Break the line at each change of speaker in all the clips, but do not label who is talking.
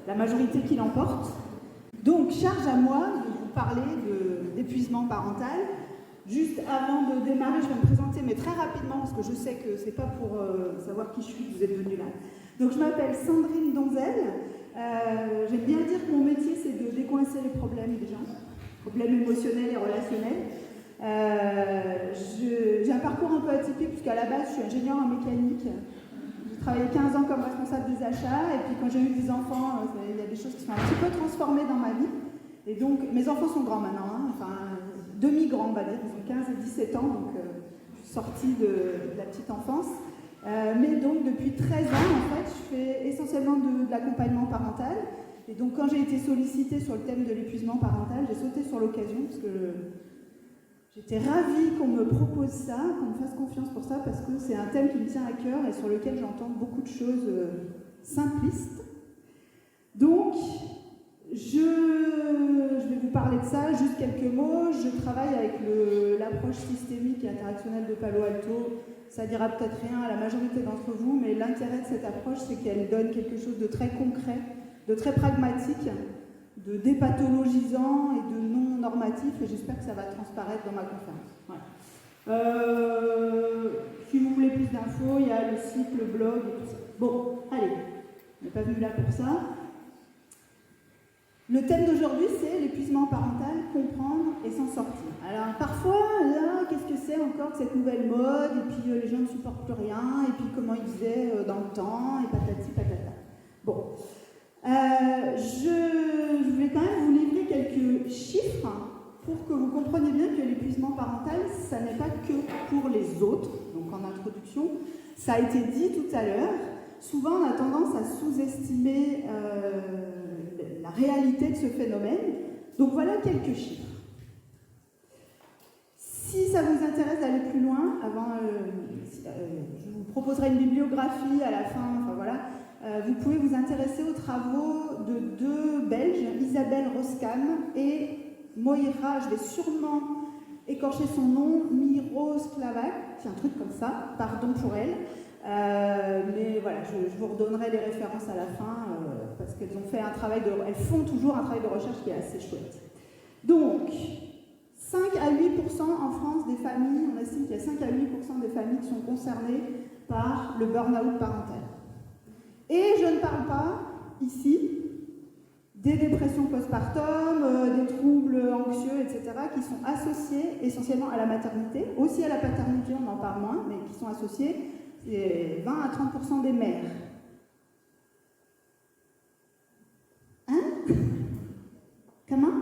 la majorité qui l'emporte. Donc, charge à moi de vous parler d'épuisement parental. Juste avant de démarrer, je vais me présenter, mais très rapidement, parce que je sais que c'est pas pour savoir qui je suis que vous êtes venus là. Donc, je m'appelle Sandrine Donzel. J'aime bien dire que mon métier, c'est de décoincer les problèmes des gens, problèmes émotionnels et relationnels. J'ai un parcours un peu atypique, puisqu'à la base, je suis ingénieure en mécanique. J'ai travaillé 15 ans comme responsable des achats, et puis quand j'ai eu des enfants, il y a des choses qui sont un petit peu transformées dans ma vie. Et donc, mes enfants sont grands maintenant, hein, enfin, demi-grands, on va dire, ils ont 15 et 17 ans, donc je suis sortie de la petite enfance. Mais donc, depuis 13 ans, en fait, je fais essentiellement de l'accompagnement parental. Et donc, quand j'ai été sollicitée sur le thème de l'épuisement parental, j'ai sauté sur l'occasion, parce que j'étais ravie qu'on me propose ça, qu'on me fasse confiance pour ça, parce que c'est un thème qui me tient à cœur et sur lequel j'entends beaucoup de choses simplistes. Donc, je vais vous parler de ça, juste quelques mots. Je travaille avec l'approche systémique et interactionnelle de Palo Alto. Ça dira peut-être rien à la majorité d'entre vous, mais l'intérêt de cette approche, c'est qu'elle donne quelque chose de très concret, de très pragmatique, de dépathologisant et de non normatif, et j'espère que ça va transparaître dans ma conférence. Voilà. Si vous voulez plus d'infos, il y a le site, le blog et tout ça. Bon, allez, on n'est pas venu là pour ça. Le thème d'aujourd'hui, c'est l'épuisement parental, comprendre et s'en sortir. Alors parfois, là, qu'est-ce que c'est encore que cette nouvelle mode, et puis les gens ne supportent plus rien, et puis comment ils faisaient dans le temps, et patati patata. Bon, je voulais quand même vous livrer quelques chiffres pour que vous compreniez bien que l'épuisement parental, ça n'est pas que pour les autres. Donc en introduction, ça a été dit tout à l'heure, souvent on a tendance à sous-estimer la réalité de ce phénomène. Donc voilà quelques chiffres. Si ça vous intéresse d'aller plus loin, je vous proposerai une bibliographie à la fin, enfin voilà. Vous pouvez vous intéresser aux travaux de deux Belges, Isabelle Roskam et Moira, je vais sûrement écorcher son nom, Miroslavac, c'est un truc comme ça, pardon pour elle. Mais voilà, je vous redonnerai les références à la fin parce qu'elles ont fait elles font toujours un travail de recherche qui est assez chouette. Donc, 5 à 8% en France des familles, on estime qu'il y a 5 à 8% des familles qui sont concernées par le burn-out parental. Et je ne parle pas ici des dépressions postpartum, des troubles anxieux, etc., qui sont associés essentiellement à la maternité, aussi à la paternité, on en parle moins, mais qui sont associés. C'est 20 à 30% des mères. Hein? Comment?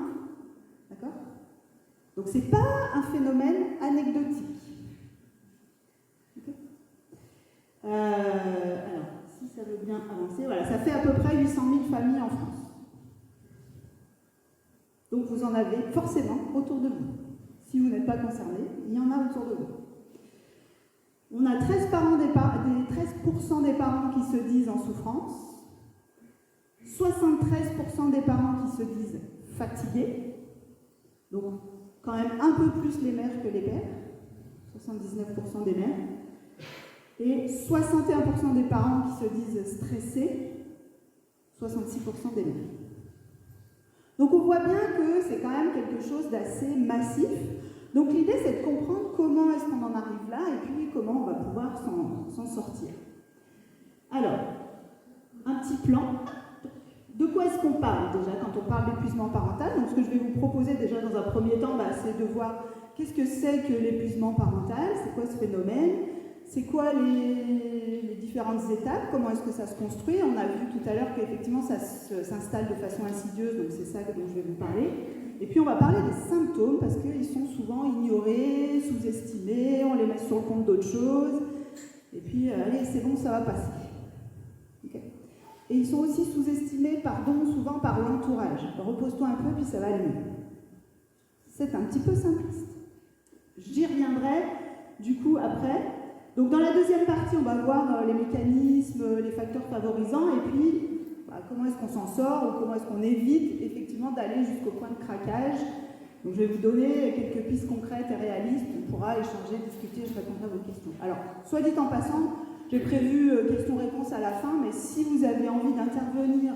D'accord? Donc c'est pas un phénomène anecdotique. Okay. Alors, si ça veut bien avancer, voilà, ça fait à peu près 800 000 familles en France. Donc vous en avez forcément autour de vous. Si vous n'êtes pas concerné, il y en a autour de vous. On a 13% des parents qui se disent en souffrance, 73% des parents qui se disent fatigués, donc quand même un peu plus les mères que les pères, 79% des mères, et 61% des parents qui se disent stressés, 66% des mères. Donc on voit bien que c'est quand même quelque chose d'assez massif. Donc l'idée, c'est de comprendre comment est-ce qu'on en arrive là et puis comment on va pouvoir s'en sortir. Alors, un petit plan. De quoi est-ce qu'on parle déjà quand on parle d'épuisement parental? Donc ce que je vais vous proposer déjà dans un premier temps, c'est de voir qu'est-ce que c'est que l'épuisement parental, c'est quoi ce phénomène, c'est quoi les différentes étapes, comment est-ce que ça se construit. On a vu tout à l'heure qu'effectivement ça s'installe de façon insidieuse, donc c'est ça dont je vais vous parler. Et puis on va parler des symptômes parce qu'ils sont souvent ignorés, sous-estimés, on les met sur le compte d'autres choses. Et puis, allez, c'est bon, ça va passer. Okay. Et ils sont aussi sous-estimés, souvent par l'entourage. Repose-toi un peu, puis ça va aller mieux. C'est un petit peu simpliste. J'y reviendrai, du coup, après. Donc, dans la deuxième partie, on va voir les mécanismes, les facteurs favorisants, et puis comment est-ce qu'on s'en sort, ou comment est-ce qu'on évite, effectivement, d'aller jusqu'au point de craquage. Donc, je vais vous donner quelques pistes concrètes et réalistes, on pourra échanger, discuter, je répondrai à vos questions. Alors, soit dit en passant, j'ai prévu questions-réponses à la fin, mais si vous avez envie d'intervenir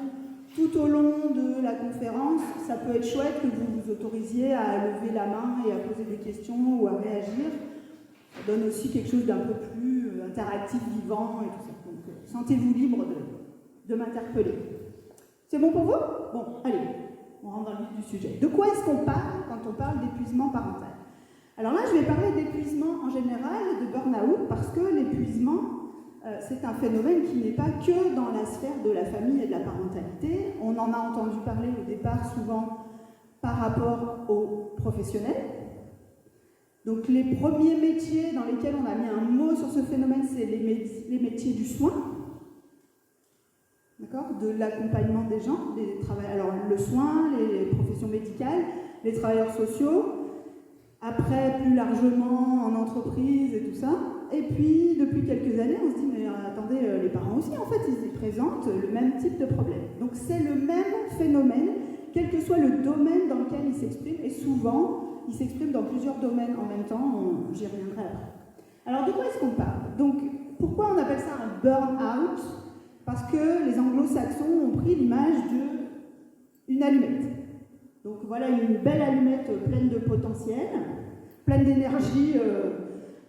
tout au long de la conférence, ça peut être chouette que vous vous autorisiez à lever la main et à poser des questions ou à réagir. Ça donne aussi quelque chose d'un peu plus interactif, vivant et tout ça. Donc, sentez-vous libre de m'interpeller. C'est bon pour vous? Bon, allez, on rentre dans le vif du sujet. De quoi est-ce qu'on parle quand on parle d'épuisement parental? Alors là, je vais parler d'épuisement en général, de burn-out, parce que l'épuisement, c'est un phénomène qui n'est pas que dans la sphère de la famille et de la parentalité. On en a entendu parler au départ souvent par rapport aux professionnels. Donc les premiers métiers dans lesquels on a mis un mot sur ce phénomène, c'est les métiers du soin, d'accord, de l'accompagnement des gens, alors le soin, les professions médicales, les travailleurs sociaux, après plus largement en entreprise et tout ça. Et puis, depuis quelques années, on se dit, mais attendez, les parents aussi, en fait, ils présentent le même type de problème. Donc, c'est le même phénomène, quel que soit le domaine dans lequel il s'exprime, et souvent, il s'exprime dans plusieurs domaines en même temps, j'y reviendrai après. Alors, de quoi est-ce qu'on parle? Donc, pourquoi on appelle ça un burn-out? Parce que les anglo-saxons ont pris l'image d'une allumette. Donc, voilà une belle allumette pleine de potentiel, pleine d'énergie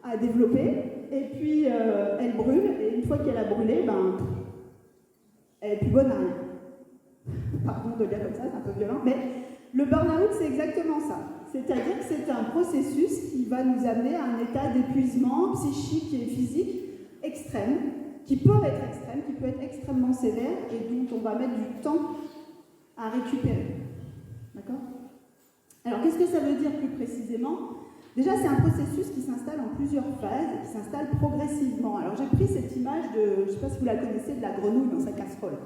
à développer. Et puis, elle brûle, et une fois qu'elle a brûlé, elle n'est plus bonne à rien. Pardon de le dire comme ça, c'est un peu violent, mais le burn-out, c'est exactement ça. C'est-à-dire que c'est un processus qui va nous amener à un état d'épuisement psychique et physique extrême, qui peut être extrêmement sévère, et dont on va mettre du temps à récupérer. D'accord? Alors, qu'est-ce que ça veut dire plus précisément? Déjà, c'est un processus qui s'installe en plusieurs phases et qui s'installe progressivement. Alors, j'ai pris cette image de, je ne sais pas si vous la connaissez, de la grenouille dans sa casserole.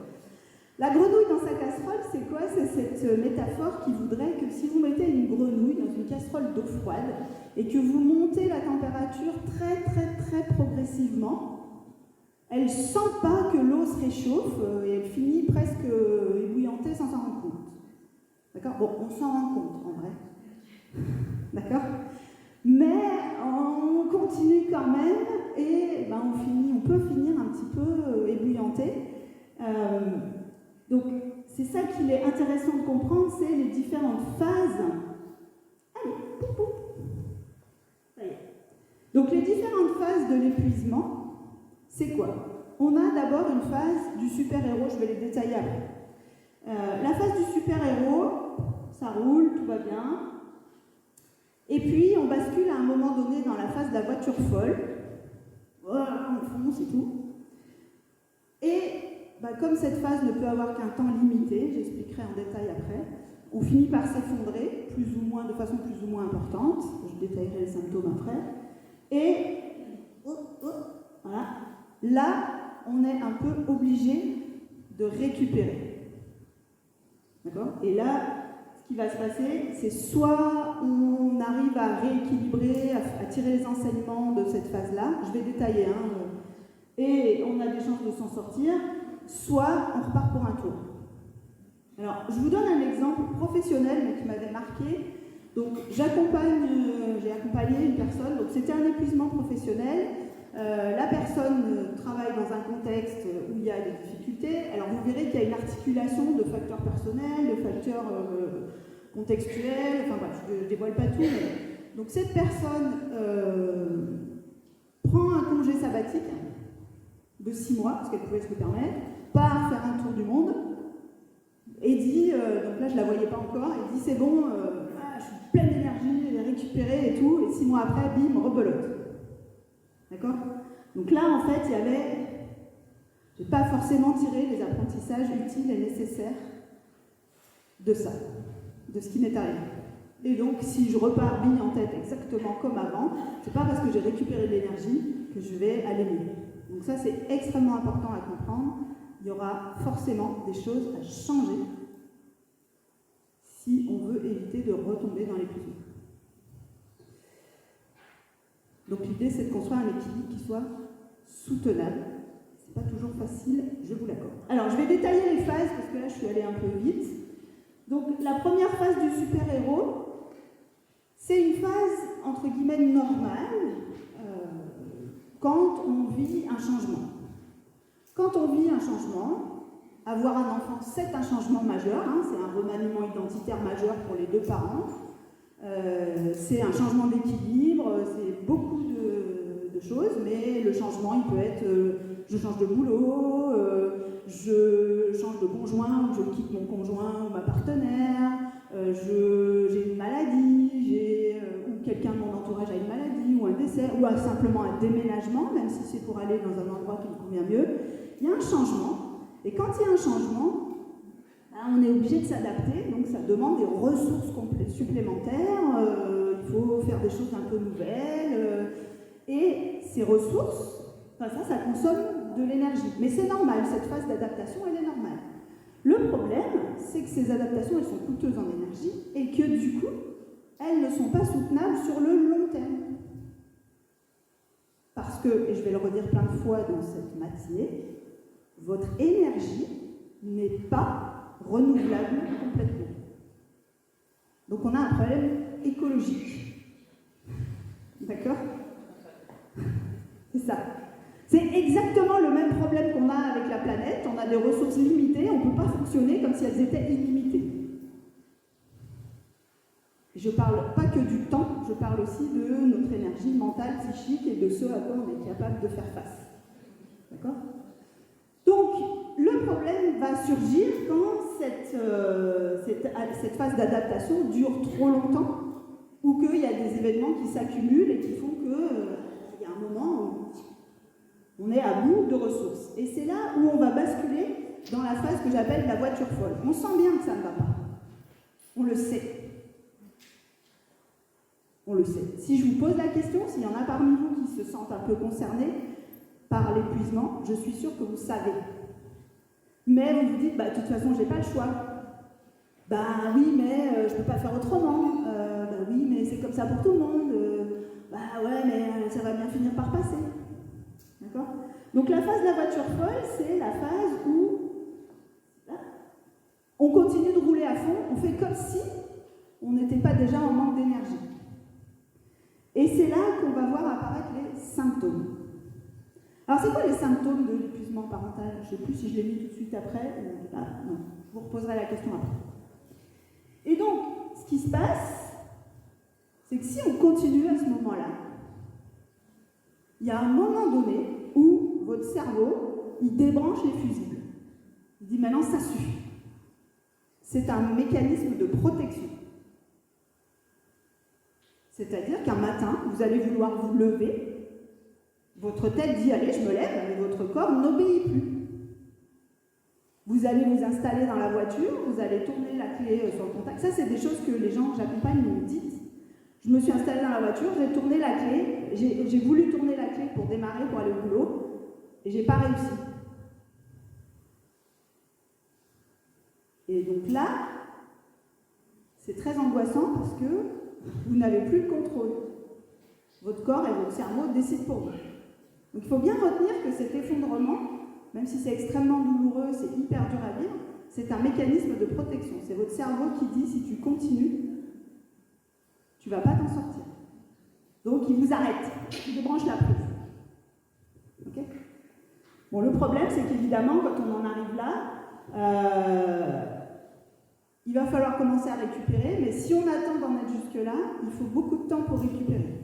La grenouille dans sa casserole, c'est quoi? C'est cette métaphore qui voudrait que si vous mettez une grenouille dans une casserole d'eau froide et que vous montez la température très, très, très progressivement, elle ne sent pas que l'eau se réchauffe et elle finit presque ébouillantée sans s'en rendre compte. D'accord? Bon, on s'en rend compte, en vrai. D'accord? Mais on continue quand même et on peut finir un petit peu ébouillanté. Donc, c'est ça qu'il est intéressant de comprendre, c'est les différentes phases. Allez, poup, poup. Ça y est. Donc, les différentes phases de l'épuisement, c'est quoi? On a d'abord une phase du super-héros, je vais les détailler après. La phase du super-héros, ça roule, tout va bien. Et puis, on bascule à un moment donné dans la phase de la voiture folle. Voilà, on fonce et tout. Et comme cette phase ne peut avoir qu'un temps limité, j'expliquerai en détail après, on finit par s'effondrer, de façon plus ou moins importante. Je détaillerai les symptômes après. Et voilà, là, on est un peu obligé de récupérer. D'accord? Et là, ce qui va se passer, c'est soit on arrive à rééquilibrer, à tirer les enseignements de cette phase-là, je vais détailler, et on a des chances de s'en sortir, soit on repart pour un tour. Alors, je vous donne un exemple professionnel, mais qui m'avait marqué. Donc, j'ai accompagné une personne, donc c'était un épuisement professionnel. La personne travaille dans un contexte où il y a des difficultés. Alors, vous verrez qu'il y a une articulation de facteurs personnels, de facteurs contextuels, enfin bref, je ne dévoile pas tout. Mais... Donc, cette personne prend un congé sabbatique de 6 mois, parce qu'elle pouvait se le permettre, part faire un tour du monde, et dit, donc là je ne la voyais pas encore, elle dit c'est bon, je suis pleine d'énergie, j'ai récupéré et tout, et 6 mois après, bim, rebelote. D'accord? Donc là en fait, je n'ai pas forcément tiré les apprentissages utiles et nécessaires de ça, de ce qui m'est arrivé. Et donc si je repars bille en tête exactement comme avant, c'est pas parce que j'ai récupéré de l'énergie que je vais aller mieux. Donc ça c'est extrêmement important à comprendre. Il y aura forcément des choses à changer si on veut éviter de retomber dans l'épuisement. Donc l'idée, c'est de construire un équilibre qui soit soutenable. C'est pas toujours facile, je vous l'accorde. Alors, je vais détailler les phases, parce que là, je suis allée un peu vite. Donc, la première phase du super-héros, c'est une phase, entre guillemets, normale, quand on vit un changement. Quand on vit un changement, avoir un enfant, c'est un changement majeur, hein, c'est un remaniement identitaire majeur pour les deux parents. C'est un changement d'équilibre, c'est beaucoup de choses, mais le changement, il peut être je change de boulot, je change de conjoint, ou je quitte mon conjoint ou ma partenaire, j'ai une maladie, ou quelqu'un de mon entourage a une maladie, ou un décès, ou simplement un déménagement, même si c'est pour aller dans un endroit qui me convient mieux. Il y a un changement, et quand il y a un changement, on est obligé de s'adapter, donc ça demande des ressources supplémentaires, il faut faire des choses un peu nouvelles, et ces ressources, ça consomme de l'énergie. Mais c'est normal, cette phase d'adaptation, elle est normale. Le problème, c'est que ces adaptations, elles sont coûteuses en énergie, et que du coup, elles ne sont pas soutenables sur le long terme. Parce que, et je vais le redire plein de fois dans cette matinée, votre énergie n'est pas renouvelable complètement. Donc on a un problème écologique. D'accord ? C'est ça. C'est exactement le même problème qu'on a avec la planète. On a des ressources limitées, on ne peut pas fonctionner comme si elles étaient illimitées. Je ne parle pas que du temps, je parle aussi de notre énergie mentale, psychique et de ce à quoi on est capable de faire face. D'accord ? Donc, le problème va surgir quand cette phase d'adaptation dure trop longtemps ou qu'il y a des événements qui s'accumulent et qui font qu'il y a un moment où on est à bout de ressources. Et c'est là où on va basculer dans la phase que j'appelle la voiture folle. On sent bien que ça ne va pas. On le sait. On le sait. Si je vous pose la question, s'il y en a parmi vous qui se sentent un peu concernés par l'épuisement, je suis sûre que vous savez. Mais vous vous dites, de toute façon, je n'ai pas le choix. Oui, mais je ne peux pas faire autrement. Oui, mais c'est comme ça pour tout le monde. Ouais, mais ça va bien finir par passer. D'accord ? Donc la phase de la voiture folle, c'est la phase où on continue de rouler à fond, on fait comme si on n'était pas déjà en manque d'énergie. Et c'est là qu'on va voir apparaître les symptômes. Alors, c'est quoi les symptômes de l'épuisement parental ? Je ne sais plus si je l'ai mis tout de suite après. Non, je vous reposerai la question après. Et donc, ce qui se passe, c'est que si on continue à ce moment-là, il y a un moment donné où votre cerveau, il débranche les fusibles. Il dit maintenant, ça suffit. C'est un mécanisme de protection. C'est-à-dire qu'un matin, vous allez vouloir vous lever. Votre tête dit « Allez, je me lève », mais votre corps n'obéit plus. Vous allez vous installer dans la voiture, vous allez tourner la clé sur le contact. Ça, c'est des choses que les gens que j'accompagne me disent. Je me suis installée dans la voiture, j'ai tourné la clé, j'ai voulu tourner la clé pour démarrer, pour aller au boulot, et j'ai pas réussi. Et donc là, c'est très angoissant parce que vous n'avez plus le contrôle. Votre corps et votre cerveau décident pour vous. Donc il faut bien retenir que cet effondrement, même si c'est extrêmement douloureux, c'est hyper dur à vivre, c'est un mécanisme de protection. C'est votre cerveau qui dit si tu continues, tu ne vas pas t'en sortir. Donc il vous arrête, il débranche la prise. Okay ? Bon, le problème, c'est qu'évidemment, quand on en arrive là, il va falloir commencer à récupérer, mais si on attend d'en être jusque-là, il faut beaucoup de temps pour récupérer.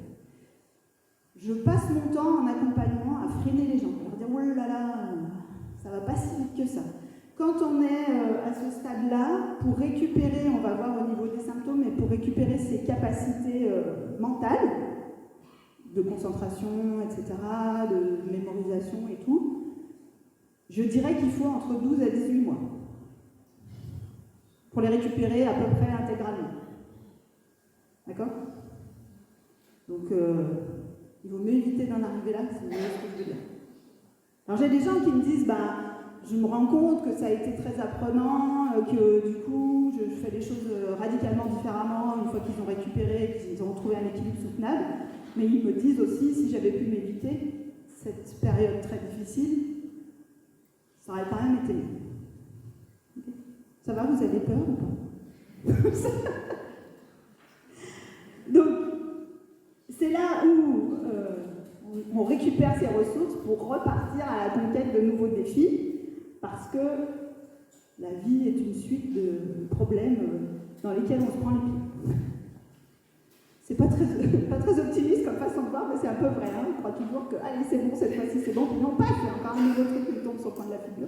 Je passe mon temps en accompagnement à freiner les gens, pour dire « Oh là là, ça va pas si vite que ça ». Quand on est à ce stade-là, pour récupérer, on va voir au niveau des symptômes, mais pour récupérer ses capacités mentales, de concentration, etc., de mémorisation et tout, je dirais qu'il faut entre 12 à 18 mois pour les récupérer à peu près intégralement. D'accord ? Donc, il vaut mieux éviter d'en arriver là, c'est ce que je veux dire. Alors j'ai des gens qui me disent, je me rends compte que ça a été très apprenant, que du coup, je fais les choses radicalement différemment une fois qu'ils ont récupéré, qu'ils ont trouvé un équilibre soutenable. Mais ils me disent aussi, si j'avais pu m'éviter cette période très difficile, ça aurait quand même été mieux. Okay. Ça va, vous avez peur ou pas? Donc, c'est là où on récupère ses ressources pour repartir à la conquête de nouveaux défis, parce que La vie est une suite de problèmes dans lesquels on se prend les pieds. C'est pas très optimiste comme façon de voir, mais c'est un peu vrai. Hein. On croit toujours que allez, c'est bon, cette fois-ci c'est bon, puis non, pas, il y a encore un nouveau truc qui tombe sur le coin de la figure.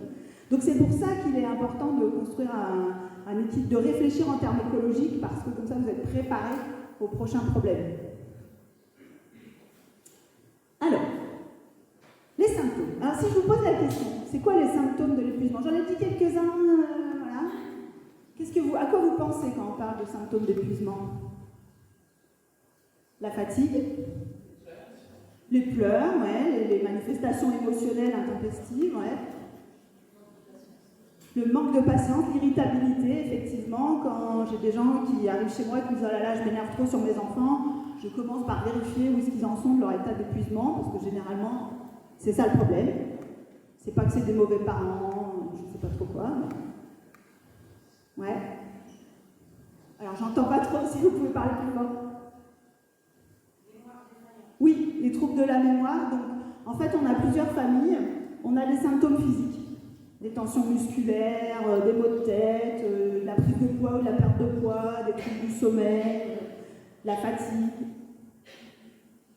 Donc c'est pour ça qu'il est important de construire un équipe, de réfléchir en termes écologiques, parce que comme ça vous êtes préparés aux prochains problèmes. Alors, les symptômes. Alors si je vous pose la question, c'est quoi les symptômes de l'épuisement? J'en ai dit quelques-uns, voilà. À quoi vous pensez quand on parle de symptômes d'épuisement? La fatigue, les pleurs, ouais, les manifestations émotionnelles intempestives, ouais. Le manque de patience, l'irritabilité, effectivement, quand j'ai des gens qui arrivent chez moi et qui me disent « Oh là là, je m'énerve trop sur mes enfants », je commence par vérifier où est-ce qu'ils en sont de leur état d'épuisement, parce que généralement, c'est ça le problème. C'est pas que c'est des mauvais parents, je sais pas trop quoi. Mais... ouais. Alors, j'entends pas trop, si vous pouvez parler plus fort. Oui, les troubles de la mémoire. Donc, en fait, on a plusieurs familles. On a des symptômes physiques. Des tensions musculaires, des maux de tête, la prise de poids ou de la perte de poids, des troubles du sommeil, la fatigue.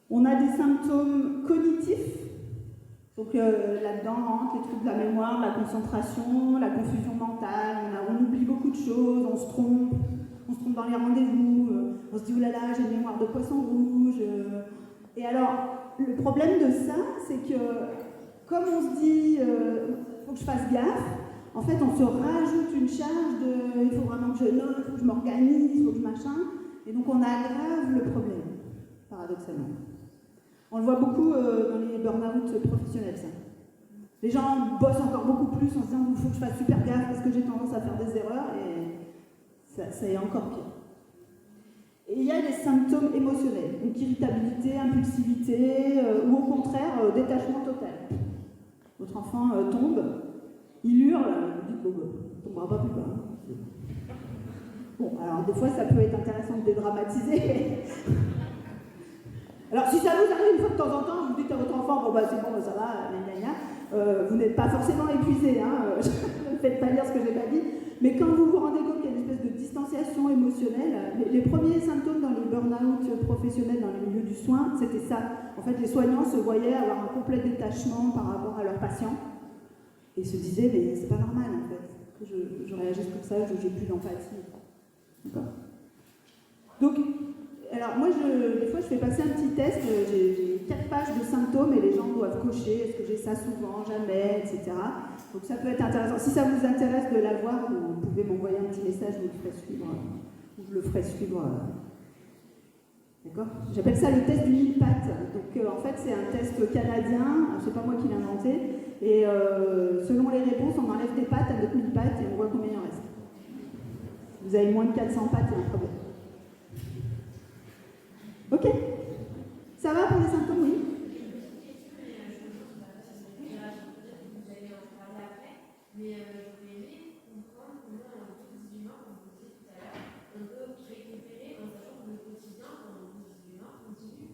On a des symptômes cognitifs. Donc là-dedans rentrent les troubles de la mémoire, la concentration, la confusion mentale. On oublie beaucoup de choses, on se trompe dans les rendez-vous, on se dit « Oh là là, j'ai une mémoire de poisson rouge ». Et alors, le problème de ça, c'est que comme on se dit « faut que je fasse gaffe », en fait, on se rajoute une charge de « il faut vraiment que je note, il faut que je m'organise, il faut que je machin ». Et donc, on aggrave le problème, paradoxalement. On le voit beaucoup dans les burn-out professionnels, ça. Les gens bossent encore beaucoup plus en se disant « il faut que je fasse super gaffe parce que j'ai tendance à faire des erreurs » et ça est encore pire. Et il y a les symptômes émotionnels, donc irritabilité, impulsivité, ou au contraire, détachement total. Votre enfant tombe, il hurle, vous dites, bon, il ne tombera pas plus bas. Bon, alors des fois, ça peut être intéressant de dédramatiser. Alors, si ça vous arrive une fois de temps en temps, vous dites à votre enfant, bon, bah c'est bon, ça va, vous n'êtes pas forcément épuisé, hein, ne faites pas dire ce que je n'ai pas dit. Mais quand vous vous rendez compte qu'il y a une espèce de distanciation émotionnelle, les premiers symptômes dans les burn-out professionnels dans le milieu du soin, c'était ça. En fait, les soignants se voyaient avoir un complet détachement par rapport à leurs patients et se disaient, mais c'est pas normal en fait, que je réagisse comme ça, que j'ai plus d'empathie. D'accord. Donc, alors moi, des fois, je fais passer un petit test, j'ai 4 pages de symptômes et les gens doivent cocher, est-ce que j'ai ça souvent, jamais, etc. Donc ça peut être intéressant. Si ça vous intéresse de l'avoir, vous pouvez m'envoyer un petit message, je vous le ferai suivre. Ou je le ferai suivre. D'accord ? J'appelle ça le test du 1000 pattes. Donc en fait, c'est un test canadien, c'est pas moi qui l'ai inventé, et selon les réponses, on enlève des pattes à notre 1000 pattes et on voit combien il en reste. Si vous avez moins de 400 pattes, il y a un problème. Ok. Ça va pour les symptômes, oui.
Mais j'aurais aimé comprendre comment tous les humains, comme vous disiez tout à l'heure, on peut récupérer en sachant que le quotidien, quand on est humain, continue.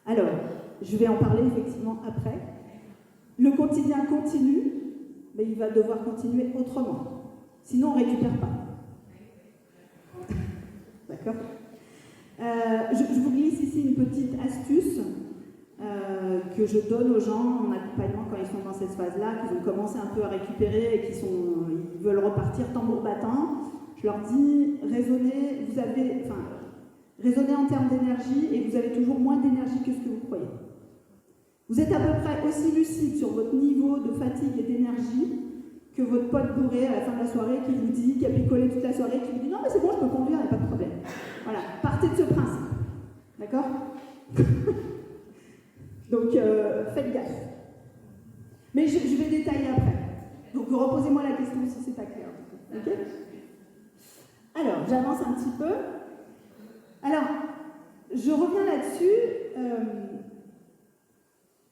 Alors, je vais en parler effectivement après. Le quotidien continue, mais il va devoir continuer autrement. Sinon, on ne récupère pas. D'accord ? Je vous glisse ici une petite astuce que je donne aux gens en accompagnement quand ils sont dans cette phase-là, qu'ils ont commencé un peu à récupérer et ils veulent repartir tambour battant. Je leur dis, raisonnez en termes d'énergie et vous avez toujours moins d'énergie que ce que vous croyez. Vous êtes à peu près aussi lucide sur votre niveau de fatigue et d'énergie que votre pote bourré à la fin de la soirée qui a picolé toute la soirée, qui vous dit non mais c'est bon, je peux conduire, il n'y a pas de problème. Voilà, partez de ce principe. D'accord ? Donc faites gaffe. Mais je vais détailler après. Donc reposez-moi la question si c'est pas clair. Ok ? Alors, j'avance un petit peu. Alors, je reviens là-dessus.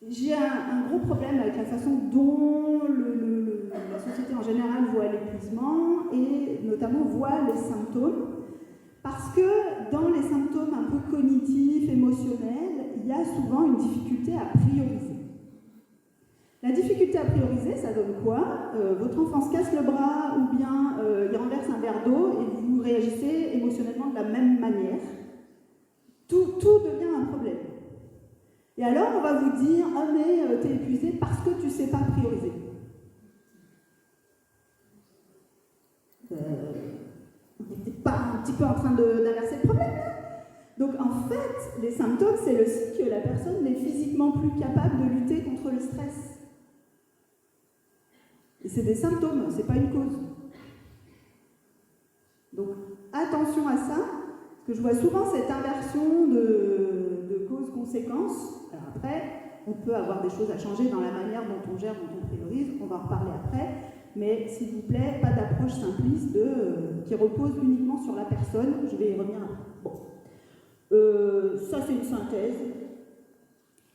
J'ai un gros problème avec la façon dont la société en général voit l'épuisement et notamment voit les symptômes. Parce que dans les symptômes un peu cognitifs, émotionnels, il y a souvent une difficulté à prioriser. La La difficulté à prioriser, ça donne quoi? Votre enfant se casse le bras ou bien il renverse un verre d'eau et vous réagissez émotionnellement de la même manière. Tout devient un problème. Et alors, on va vous dire « Ah mais t'es épuisé parce que tu ne sais pas prioriser. » On n'était pas un petit peu en train d'inverser le problème là? Donc en fait, les symptômes, c'est le signe que la personne n'est physiquement plus capable de lutter contre le stress. Et c'est des symptômes, c'est pas une cause. Donc attention à ça, parce que je vois souvent cette inversion de cause-conséquence. Alors après, on peut avoir des choses à changer dans la manière dont on gère, dont on priorise, on va en reparler après, mais s'il vous plaît, pas d'approche simpliste qui repose uniquement sur la personne, je vais y revenir après. Bon. Ça c'est une synthèse,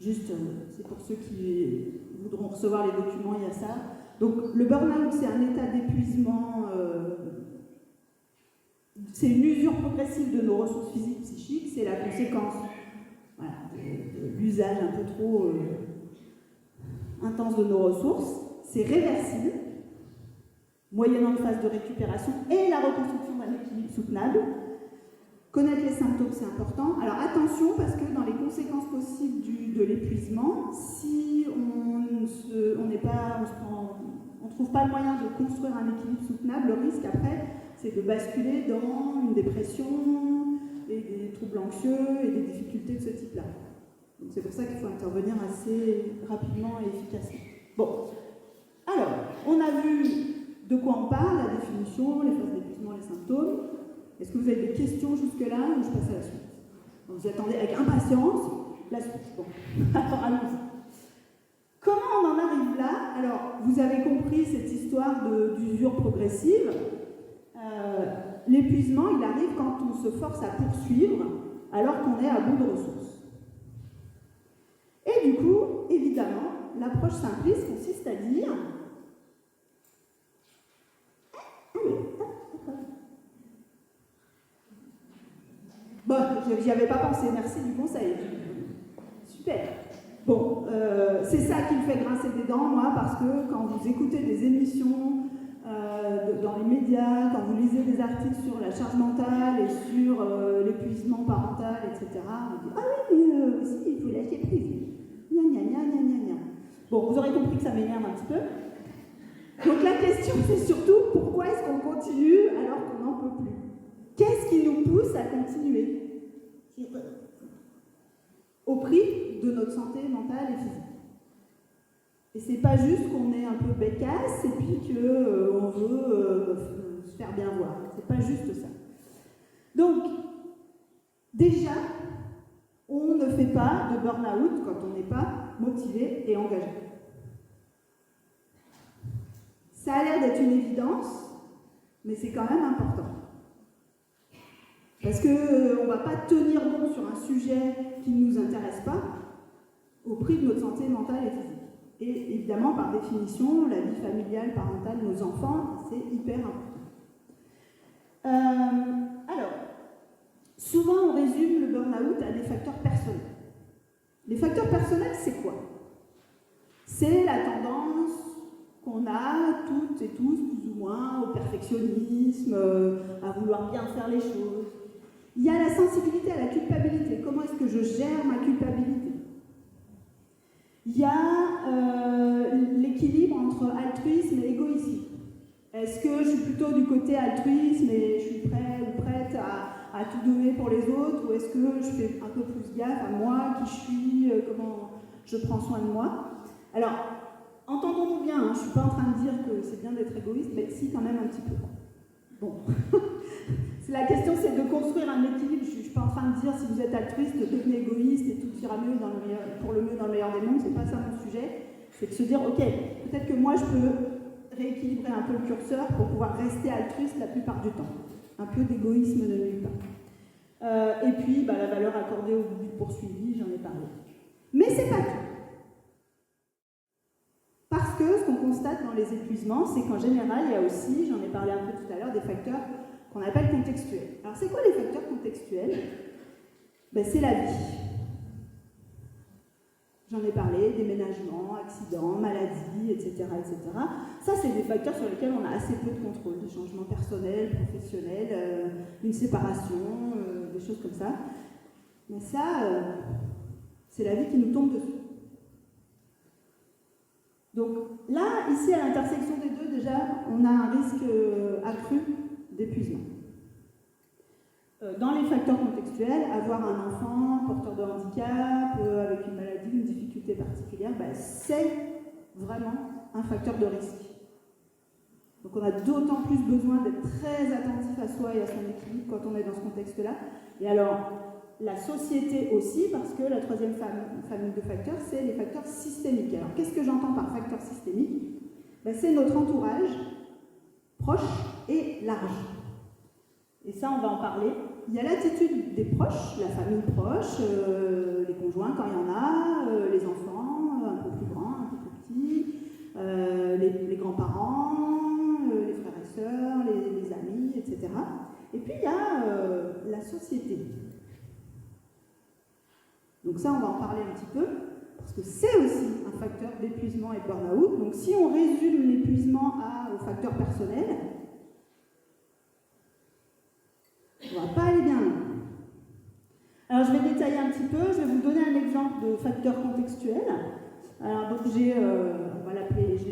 juste c'est pour ceux qui voudront recevoir les documents, il y a ça. Donc le burn-out c'est un état d'épuisement, c'est une usure progressive de nos ressources physiques, psychiques, c'est la conséquence voilà, de l'usage un peu trop intense de nos ressources, c'est réversible, moyennant une phase de récupération et la reconstruction d'un équilibre soutenable. Connaître les symptômes, c'est important. Alors attention, parce que dans les conséquences possibles de l'épuisement, si on ne trouve pas le moyen de construire un équilibre soutenable, le risque après, c'est de basculer dans une dépression, et des troubles anxieux et des difficultés de ce type-là. Donc c'est pour ça qu'il faut intervenir assez rapidement et efficacement. Bon, alors, on a vu de quoi on parle, la définition, les phases d'épuisement, les symptômes. Est-ce que vous avez des questions jusque-là ou je passe à la suite? Donc, vous attendez avec impatience la suite. Bon, alors allons-y. Comment on en arrive là? Alors, vous avez compris cette histoire d'usure progressive. L'épuisement, il arrive quand on se force à poursuivre alors qu'on est à bout de ressources. Et du coup, évidemment, l'approche simpliste consiste à dire bon, j'y avais pas pensé, merci du conseil. Super. Bon, c'est ça qui me fait grincer des dents, moi, parce que quand vous écoutez des émissions dans les médias, quand vous lisez des articles sur la charge mentale et sur l'épuisement parental, etc., on dit « Ah oui, mais aussi, il faut lâcher prise. » Gna gna gna gna gna gna. Bon, vous aurez compris que ça m'énerve un petit peu. Donc la question, c'est surtout pourquoi est-ce qu'on continue alors qu'on n'en peut plus? Qu'est-ce qui nous pousse à continuer? Au prix de notre santé mentale et physique. Et c'est pas juste qu'on est un peu bécasse et puis qu'on veut se faire bien voir. C'est pas juste ça. Donc, déjà, on ne fait pas de burn-out quand on n'est pas motivé et engagé. Ça a l'air d'être une évidence, mais c'est quand même important. Parce qu'on ne va pas tenir bon sur un sujet qui ne nous intéresse pas au prix de notre santé mentale et physique. Et évidemment, par définition, la vie familiale, parentale, nos enfants, c'est hyper important. Alors, souvent on résume le burn-out à des facteurs personnels. Les facteurs personnels, c'est quoi? C'est la tendance qu'on a toutes et tous, plus ou moins, au perfectionnisme, à vouloir bien faire les choses. Il y a la sensibilité à la culpabilité. Comment est-ce que je gère ma culpabilité? Il y a l'équilibre entre altruisme et égoïsme. Est-ce que je suis plutôt du côté altruisme et je suis prêt ou prête à tout donner pour les autres, ou est-ce que je fais un peu plus gaffe à moi, qui je suis, comment je prends soin de moi? Alors, entendons-nous bien, hein, je ne suis pas en train de dire que c'est bien d'être égoïste, mais si, quand même un petit peu. Bon. La question, c'est de construire un équilibre. Je ne suis pas en train de dire, si vous êtes altruiste, devenez égoïste et tout ira mieux pour le mieux dans le meilleur des mondes. C'est pas ça mon sujet. C'est de se dire, ok, peut-être que moi, je peux rééquilibrer un peu le curseur pour pouvoir rester altruiste la plupart du temps. Un peu d'égoïsme ne nuit pas. Et puis, la valeur accordée au but poursuivi, j'en ai parlé. Mais c'est pas tout. Parce que ce qu'on constate dans les épuisements, c'est qu'en général, il y a aussi, j'en ai parlé un peu tout à l'heure, des facteurs qu'on appelle contextuels. Alors, c'est quoi les facteurs contextuels? C'est la vie. J'en ai parlé, déménagement, accident, maladie, etc., etc. Ça, c'est des facteurs sur lesquels on a assez peu de contrôle, des changements personnels, professionnels, une séparation, des choses comme ça. Mais ça, c'est la vie qui nous tombe dessus. Donc là, ici, à l'intersection des deux, déjà, on a un risque accru d'épuisement. Dans les facteurs contextuels, avoir un enfant porteur de handicap, avec une maladie, une difficulté particulière, c'est vraiment un facteur de risque. Donc on a d'autant plus besoin d'être très attentif à soi et à son équilibre quand on est dans ce contexte-là. Et alors, la société aussi, parce que la troisième famille de facteurs, c'est les facteurs systémiques. Alors qu'est-ce que j'entends par facteurs systémiques? C'est notre entourage proche et large. Et ça, on va en parler. Il y a l'attitude des proches, la famille proche, les conjoints quand il y en a, les enfants, un peu plus grands, un peu plus petits, les grands-parents, les frères et sœurs, les amis, etc. Et puis il y a la société. Donc ça, on va en parler un petit peu, parce que c'est aussi un facteur d'épuisement et de burn-out. Donc si on résume l'épuisement au facteur personnel, on ne va pas aller bien loin. Alors je vais détailler un petit peu, je vais vous donner un exemple de facteur contextuel. Alors donc je l'ai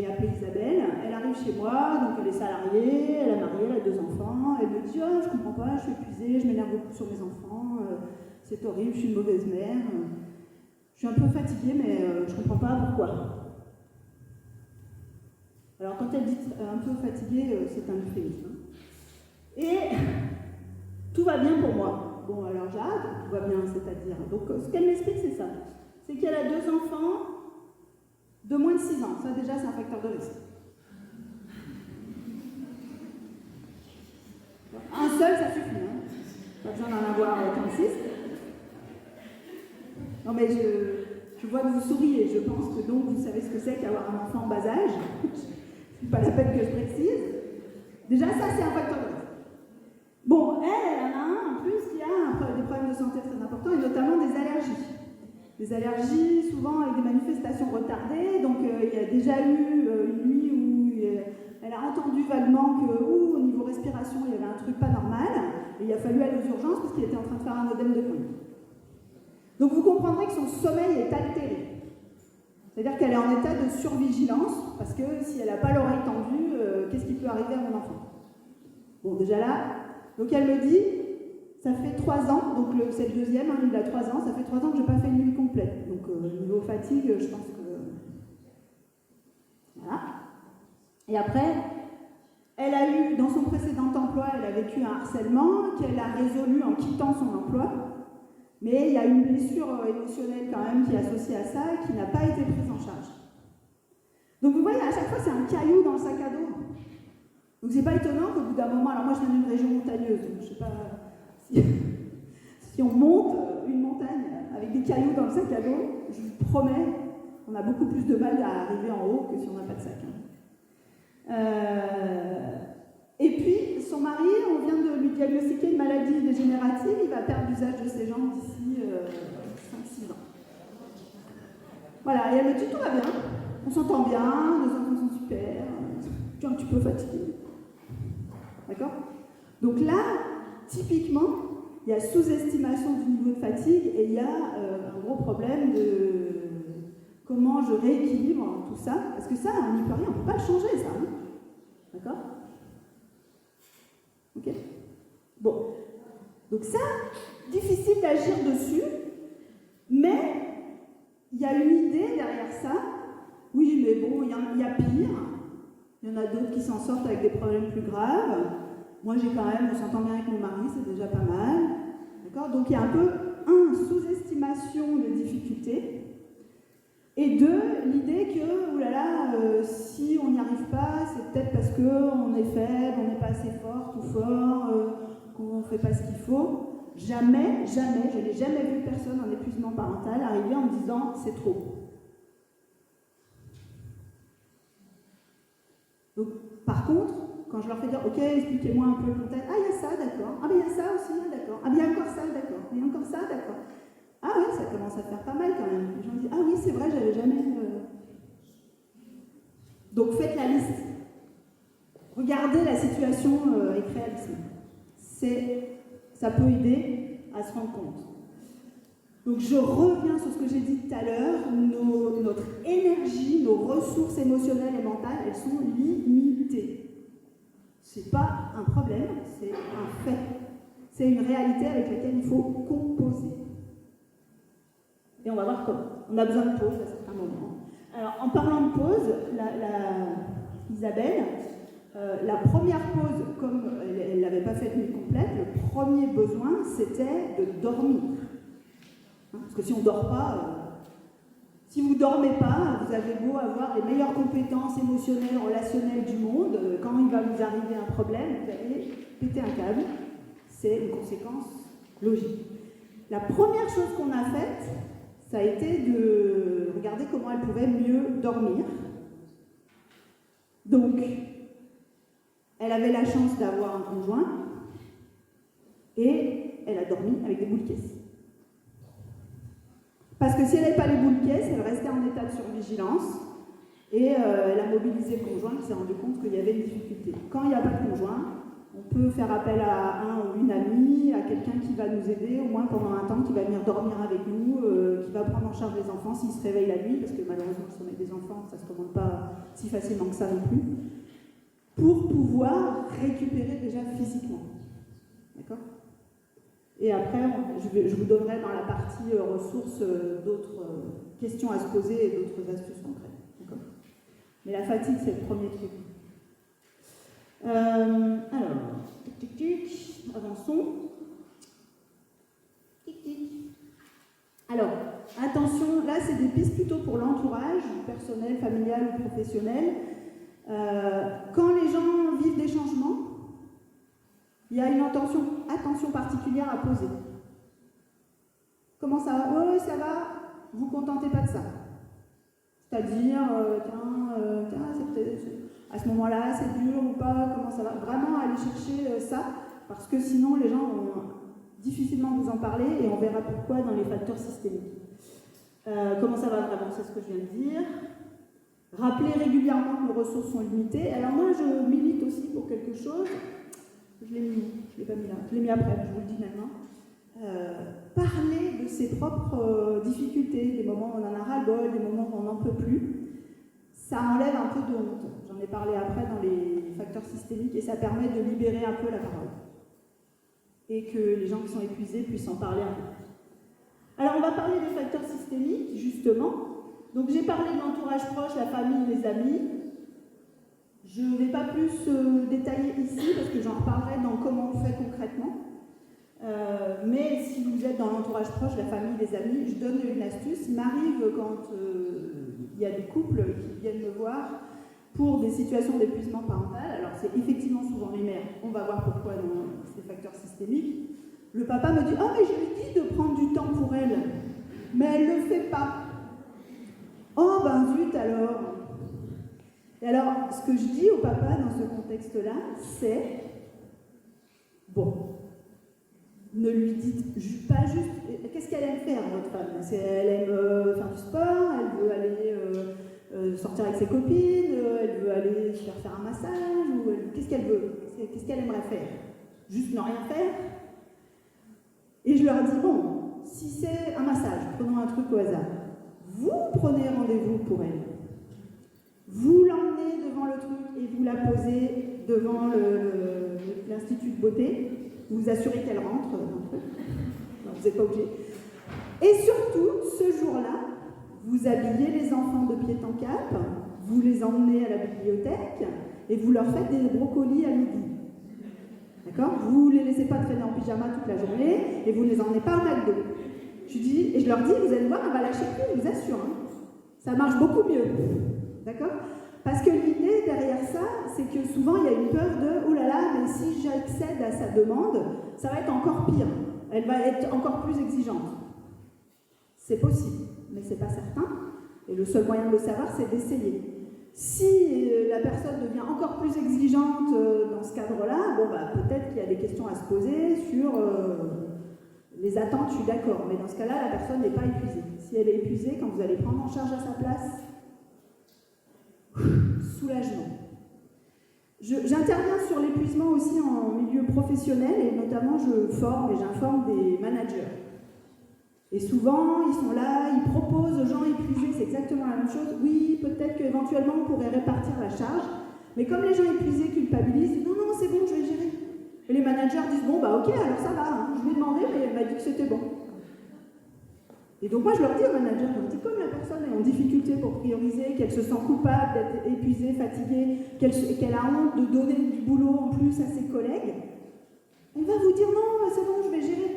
appelée Isabelle, elle arrive chez moi, donc elle est salariée, elle est mariée, elle a 2 enfants, elle me dit « Oh, je comprends pas, je suis épuisée, je m'énerve beaucoup sur mes enfants, c'est horrible, je suis une mauvaise mère, je suis un peu fatiguée, mais je comprends pas pourquoi. » Alors quand elle dit un peu fatiguée, c'est un euphémisme. Et tout va bien pour moi. Bon, alors Jade, tout va bien, c'est-à-dire. Donc, ce qu'elle m'explique, c'est ça. C'est qu'elle a 2 enfants de moins de 6 ans. Ça, déjà, c'est un facteur de risque. Un seul, ça suffit. Hein. Pas besoin d'en avoir 36. Non, mais je vois que vous souriez. Je pense que donc, vous savez ce que c'est qu'avoir un enfant en bas âge. C'est pas la peine que je précise. Déjà, ça, c'est un facteur de risque. Bon, elle en a un en plus qui a des problèmes de santé très importants et notamment des allergies. Des allergies, souvent avec des manifestations retardées. Donc, il y a déjà eu une nuit où elle a entendu vaguement qu'au niveau respiration, il y avait un truc pas normal. Et il a fallu aller aux urgences parce qu'il était en train de faire un œdème de poignée. Donc, vous comprendrez que son sommeil est altéré. C'est-à-dire qu'elle est en état de survigilance parce que si elle n'a pas l'oreille tendue, qu'est-ce qui peut arriver à mon enfant? Bon, déjà là. Donc elle me dit, ça fait 3 ans, donc c'est le deuxième, hein, il a 3 ans, ça fait 3 ans que je n'ai pas fait une nuit complète. Donc niveau fatigue, je pense que... Voilà. Et après, elle a eu, dans son précédent emploi, elle a vécu un harcèlement qu'elle a résolu en quittant son emploi. Mais il y a une blessure émotionnelle quand même qui est associée à ça et qui n'a pas été prise en charge. Donc vous voyez, à chaque fois, c'est un caillou dans le sac à dos. Donc c'est pas étonnant qu'au bout d'un moment, alors moi je viens d'une région montagneuse, donc je sais pas si on monte une montagne avec des cailloux dans le sac à dos, je vous promets, on a beaucoup plus de mal à arriver en haut que si on n'a pas de sac. Et puis son mari, on vient de lui diagnostiquer une maladie dégénérative, il va perdre l'usage de ses jambes d'ici 5-6 ans. Voilà, et elle me dit tout va bien, on s'entend bien, nos enfants sont super, je suis un petit peu fatiguée. D'accord? Donc là, typiquement, il y a sous-estimation du niveau de fatigue et il y a un gros problème de comment je rééquilibre tout ça. Parce que ça, on n'y peut rien, on ne peut pas le changer, ça. Hein? D'accord? Ok? Bon. Donc ça, difficile d'agir dessus, mais il y a une idée derrière ça. Oui, mais bon, il y a pire. Il y en a d'autres qui s'en sortent avec des problèmes plus graves. Moi, on s'entend bien avec mon mari, c'est déjà pas mal. D'accord? Donc, il y a un peu, sous-estimation des difficultés. Et 2, l'idée que, si on n'y arrive pas, c'est peut-être parce qu'on est faible, on n'est pas assez fort, tout fort, qu'on ne fait pas ce qu'il faut. Jamais, je n'ai jamais vu personne en épuisement parental arriver en me disant « c'est trop ». Donc, par contre, quand je leur fais dire, ok, expliquez-moi un peu le contexte, ah, il y a ça, d'accord, ah, mais il y a ça aussi, d'accord, ah, mais il y a encore ça, d'accord, il y a encore ça, d'accord. Ah oui, ça commence à faire pas mal quand même. Les gens disent, ah oui, c'est vrai, j'avais jamais... Donc faites la liste. Regardez la situation avec réalisme. Ça peut aider à se rendre compte. Donc je reviens sur ce que j'ai dit tout à l'heure, notre énergie, nos ressources émotionnelles et mentales, elles sont limitées. C'est pas un problème, c'est un fait. C'est une réalité avec laquelle il faut composer. Et on va voir comment. On a besoin de pause à certains moments. Alors en parlant de pause, Isabelle, la première pause, comme elle ne l'avait pas faite nuit complète, le premier besoin c'était de dormir. Parce que si on ne dort pas, si vous ne dormez pas, vous avez beau avoir les meilleures compétences émotionnelles, relationnelles du monde, quand il va vous arriver un problème, vous allez péter un câble. C'est une conséquence logique. La première chose qu'on a faite, ça a été de regarder comment elle pouvait mieux dormir. Donc, elle avait la chance d'avoir un conjoint et elle a dormi avec des boules de caisse. Parce que si elle n'avait pas les boules de caisse, elle restait en état de survigilance et elle a mobilisé le conjoint qui s'est rendu compte qu'il y avait une difficulté. Quand il n'y a pas de conjoint, on peut faire appel à un ou une amie, à quelqu'un qui va nous aider, au moins pendant un temps, qui va venir dormir avec nous, qui va prendre en charge les enfants s'ils se réveillent la nuit, parce que malheureusement le sommeil des enfants, ça ne se commande pas si facilement que ça non plus, pour pouvoir récupérer déjà physiquement. D'accord ? Et après, je vous donnerai dans la partie ressources d'autres questions à se poser et d'autres astuces concrètes. D'accord ? Mais la fatigue, c'est le premier truc. Alors, avançons. Alors, attention, là c'est des pistes plutôt pour l'entourage, personnel, familial ou professionnel. Quand les gens vivent des changements, il y a une attention particulière à poser. Comment ça va ? Oui, ça va, vous ne vous contentez pas de ça. C'est-à-dire, à ce moment-là, c'est dur ou pas, comment ça va ? Vraiment aller chercher ça, parce que sinon les gens vont difficilement vous en parler et on verra pourquoi dans les facteurs systémiques. Comment ça va vraiment ? C'est ce que je viens de dire. Rappeler régulièrement que nos ressources sont limitées. Alors moi, je milite aussi pour quelque chose. Je l'ai pas mis là. Je l'ai mis après, je vous le dis maintenant. Parler de ses propres difficultés, des moments où on en a ras-le-bol, des moments où on n'en peut plus, ça enlève un peu de honte. J'en ai parlé après dans les facteurs systémiques et ça permet de libérer un peu la parole. Et que les gens qui sont épuisés puissent en parler un peu plus. Alors on va parler des facteurs systémiques, justement. Donc j'ai parlé de l'entourage proche, la famille, les amis. Je ne vais pas plus détailler ici parce que j'en reparlerai dans comment on fait concrètement. Mais si vous êtes dans l'entourage proche, la famille, les amis, je donne une astuce. Il m'arrive quand il y a des couples qui viennent me voir pour des situations d'épuisement parental. Alors c'est effectivement souvent les mères, on va voir pourquoi dans ces facteurs systémiques. Le papa me dit « Ah mais je lui dis de prendre du temps pour elle, mais elle ne le fait pas. » Oh ben zut alors. Et alors ce que je dis au papa dans ce contexte-là, c'est « Bon, ne lui dites pas juste, qu'est-ce qu'elle aime faire, votre femme ? Elle aime faire du sport, elle veut aller sortir avec ses copines, elle veut aller se faire un massage, ou qu'est-ce qu'elle veut ? Qu'est-ce qu'elle aimerait faire ? Juste ne rien faire ? Et je leur dis, bon, si c'est un massage, prenons un truc au hasard, vous prenez rendez-vous pour elle. Vous l'emmenez devant le truc et vous la posez devant l'institut de beauté. Vous vous assurez qu'elle rentre dans le truc. Non, vous n'êtes pas obligé. Et surtout, ce jour-là, vous habillez les enfants de pied en cap, vous les emmenez à la bibliothèque et vous leur faites des brocolis à midi. D'accord ? Vous ne les laissez pas traîner en pyjama toute la journée et vous ne les emmenez pas au McDo. Je leur dis, vous allez voir, elle va lâcher prise, je vous assure. Hein. Ça marche beaucoup mieux. D'accord ? Parce que l'idée derrière ça, c'est que souvent il y a une peur de « Oh là là, mais si j'accède à sa demande, ça va être encore pire. Elle va être encore plus exigeante. » C'est possible, mais ce n'est pas certain. Et le seul moyen de le savoir, c'est d'essayer. Si la personne devient encore plus exigeante dans ce cadre-là, bon, bah, peut-être qu'il y a des questions à se poser sur Les attentes, je suis d'accord, mais dans ce cas-là, la personne n'est pas épuisée. Si elle est épuisée, quand vous allez prendre en charge à sa place, soulagement. J'interviens sur l'épuisement aussi en milieu professionnel et notamment je forme et j'informe des managers. Et souvent, ils sont là, ils proposent aux gens épuisés, c'est exactement la même chose. Oui, peut-être qu'éventuellement on pourrait répartir la charge, mais comme les gens épuisés culpabilisent, ils disent non, c'est bon, je vais gérer. Et les managers disent bon, bah ok, alors ça va, hein, je lui ai demandé, mais elle m'a dit que c'était bon. Et donc moi je leur dis aux managers, je leur dis comme la personne est en difficulté pour prioriser, qu'elle se sent coupable d'être épuisée, fatiguée, qu'elle a honte de donner du boulot en plus à ses collègues, elle va vous dire non, c'est bon, je vais gérer.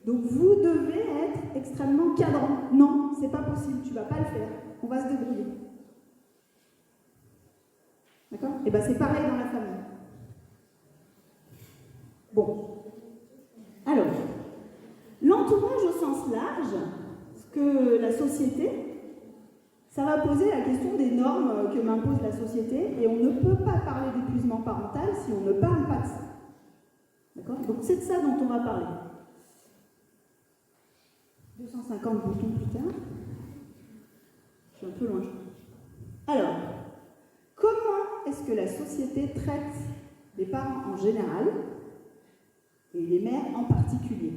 Donc vous devez être extrêmement cadrant. Non, c'est pas possible, tu vas pas le faire, on va se débrouiller. D'accord ? Et bien c'est pareil dans la famille. Bon. Alors, l'entourage au sens large, ce que la société, ça va poser la question des normes que m'impose la société, et on ne peut pas parler d'épuisement parental si on ne parle pas de ça. D'accord ? Donc c'est de ça dont on va parler. 250 boutons plus tard. Je suis un peu loin. Alors, comment est-ce que la société traite les parents en général et les mères en particulier?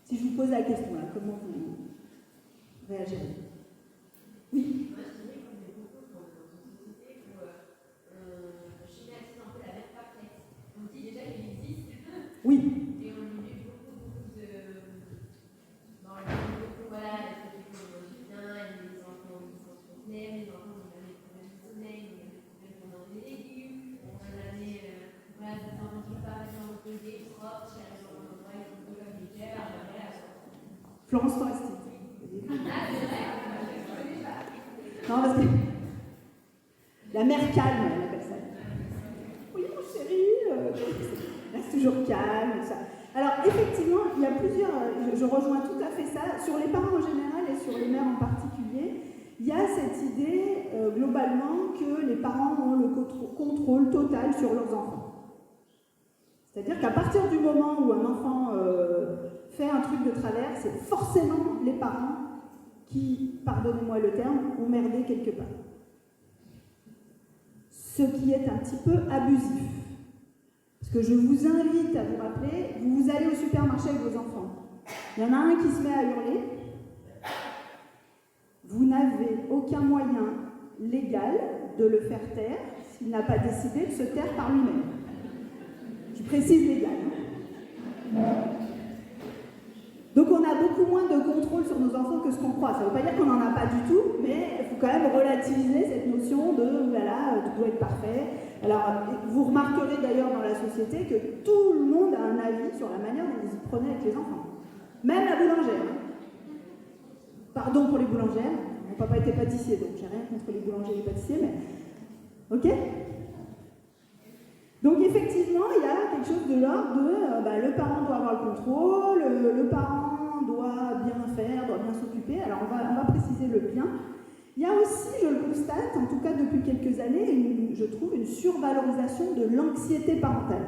Si je vous pose la question, là, comment vous réagirez? Oui.
Moi, je dirais qu'on est beaucoup dans une société où on schématise un peu la mère parfaite. On dit déjà qu'il existe.
Oui.
Et on lui met beaucoup de. Bon, on lui met beaucoup, voilà, elle fait des choses bien, les enfants ont une sens pleine, les enfants ont jamais de problème de sommeil, ils ont des problèmes pour manger des légumes, on a amené, voilà, des enfants qui parlent, qui ont reposé, propres, qui arrivent dans un endroit, ils sont un peu comme des cœurs, voilà.
Florence Foresti.
Ah, c'est vrai.
Non, parce que la mère calme, elle appelle ça. Oui, mon chéri, reste toujours calme, ça. Alors, effectivement, il y a plusieurs, je rejoins tout à fait ça, sur les parents en général et sur les mères en particulier, il y a cette idée, globalement, que les parents ont le contrôle total sur leurs enfants. C'est-à-dire qu'à partir du moment où un enfant fait un truc de travers, c'est forcément les parents qui, pardonnez-moi le terme, ont merdé quelque part. Ce qui est un petit peu abusif. Parce que je vous invite à vous rappeler, vous allez au supermarché avec vos enfants. Il y en a un qui se met à hurler. Vous n'avez aucun moyen légal de le faire taire s'il n'a pas décidé de se taire par lui-même. Je précise légal. Donc on a beaucoup moins de contrôle sur nos enfants que ce qu'on croit. Ça ne veut pas dire qu'on n'en a pas du tout, mais il faut quand même relativiser cette notion de « oulala, tout doit être parfait ». Alors, vous remarquerez d'ailleurs dans la société que tout le monde a un avis sur la manière dont vous y prenez avec les enfants. Même la boulangère. Pardon pour les boulangères, mon papa était pâtissier, donc j'ai rien contre les boulangers et les pâtissiers, mais... Ok ? Donc effectivement, il y a quelque chose de l'ordre de le parent doit avoir le contrôle, le parent doit bien faire, doit bien s'occuper. Alors on va préciser le bien. Il y a aussi, je le constate, en tout cas depuis quelques années, je trouve une survalorisation de l'anxiété parentale.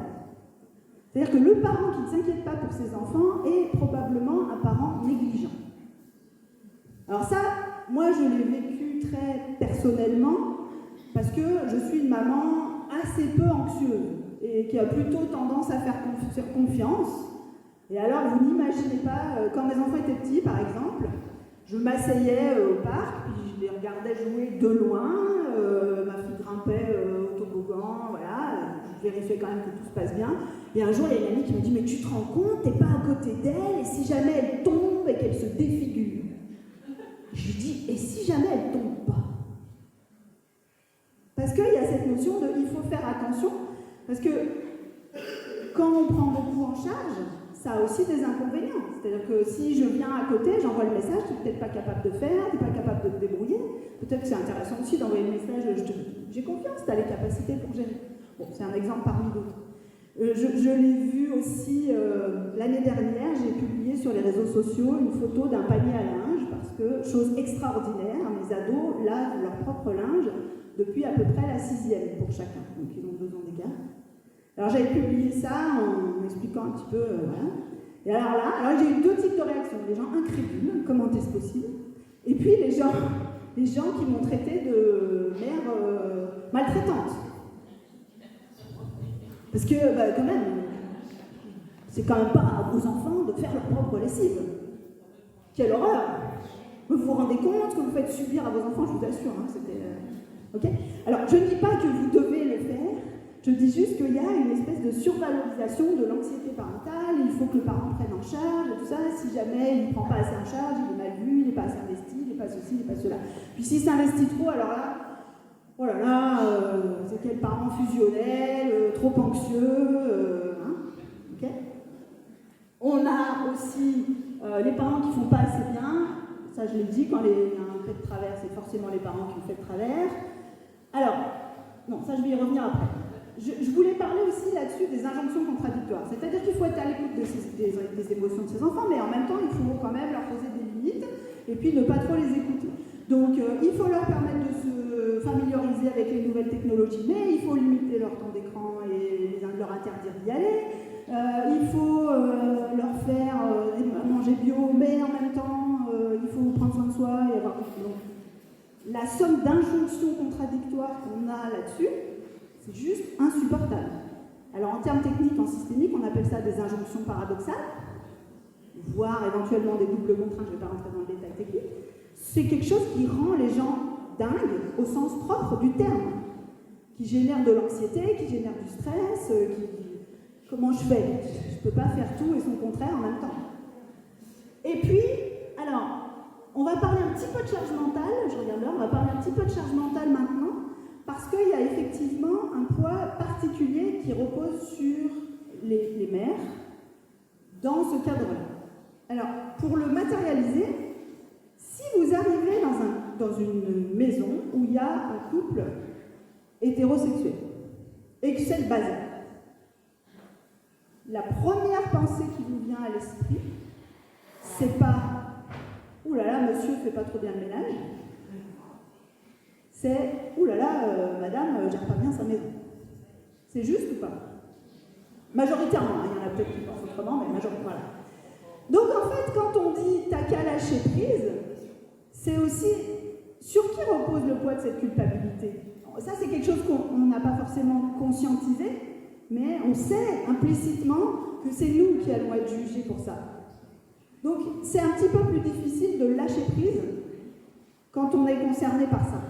C'est-à-dire que le parent qui ne s'inquiète pas pour ses enfants est probablement un parent négligent. Alors ça, moi je l'ai vécu très personnellement, parce que je suis une maman assez peu anxieuse et qui a plutôt tendance à faire confiance. Et alors, vous n'imaginez pas, quand mes enfants étaient petits, par exemple, je m'asseyais au parc, puis je les regardais jouer de loin, ma fille grimpait au toboggan, voilà, je vérifiais quand même que tout se passe bien. Et un jour, il y a une amie qui me dit « Mais tu te rends compte, t'es pas à côté d'elle, et si jamais elle tombe et qu'elle se défigure ?» Je lui dis « Et si jamais elle tombe pas ?» Parce qu'il y a cette notion de « il faut faire attention », parce que quand on prend beaucoup en charge, ça a aussi des inconvénients. C'est-à-dire que si je viens à côté, j'envoie le message, tu n'es peut-être pas capable de faire, tu n'es pas capable de te débrouiller. Peut-être que c'est intéressant aussi d'envoyer le message, j'ai confiance, tu as les capacités pour gérer. Bon, c'est un exemple parmi d'autres. Je l'ai vu aussi l'année dernière, j'ai publié sur les réseaux sociaux une photo d'un panier à linge, parce que, chose extraordinaire, mes ados lavent leur propre linge depuis à peu près la 6e pour chacun, donc ils ont 2 ans d'écart. Alors j'avais publié ça en expliquant un petit peu, voilà. Et alors j'ai eu deux types de réactions. Les gens incrédules, comment est-ce possible? Et puis les gens qui m'ont traité de mère maltraitante. Parce que, quand même, c'est quand même pas aux enfants de faire leur propre lessive. Quelle horreur! Vous vous rendez compte ce que vous faites subir à vos enfants, je vous assure. Ok? Alors, je ne dis pas que vous devez le faire, je dis juste qu'il y a une espèce de survalorisation de l'anxiété parentale, il faut que le parent prenne en charge, et tout ça, si jamais il ne prend pas assez en charge, il est mal vu, il n'est pas assez investi, il n'est pas ceci, il n'est pas cela. Puis s'il s'investit trop, alors là, oh là là, c'est quel parent fusionnel, trop anxieux, ok? On a aussi les parents qui ne font pas assez bien, ça je l'ai dit, quand il y a un fait de travers, c'est forcément les parents qui ont fait de travers. Alors, non, ça je vais y revenir après. Je voulais parler aussi là-dessus des injonctions contradictoires, c'est-à-dire qu'il faut être à l'écoute des émotions de ses enfants, mais en même temps il faut quand même leur poser des limites, et puis ne pas trop les écouter. Donc il faut leur permettre de se familiariser avec les nouvelles technologies, mais il faut limiter leur temps d'écran et leur interdire d'y aller. Il faut leur faire manger bio, mais en même temps il faut prendre soin de soi et avoir donc, la somme d'injonctions contradictoires qu'on a là-dessus, c'est juste insupportable. Alors en termes techniques, en systémique, on appelle ça des injonctions paradoxales, voire éventuellement des doubles contraintes, je ne vais pas rentrer dans le détail technique. C'est quelque chose qui rend les gens dingues au sens propre du terme, qui génère de l'anxiété, qui génère du stress, comment je fais? Je ne peux pas faire tout et son contraire en même temps. Et puis, alors, on va parler un petit peu de charge mentale, je regarde là, on va parler un petit peu de charge mentale maintenant, parce qu'il y a effectivement un poids particulier qui repose sur les mères dans ce cadre-là. Alors, pour le matérialiser, si vous arrivez dans une maison où il y a un couple hétérosexuel et que c'est le bazar, la première pensée qui vous vient à l'esprit, c'est pas « Ouh là là, monsieur fait pas trop bien le ménage », c'est « Ouh là là, madame gère pas bien sa maison ». C'est juste ou pas? Majoritairement, il y en a peut-être qui pensent autrement, mais majoritairement, voilà. Donc en fait, quand on dit « t'as qu'à lâcher prise », c'est aussi sur qui repose le poids de cette culpabilité. Ça, c'est quelque chose qu'on n'a pas forcément conscientisé, mais on sait implicitement que c'est nous qui allons être jugés pour ça. Donc, c'est un petit peu plus difficile de lâcher prise quand on est concerné par ça.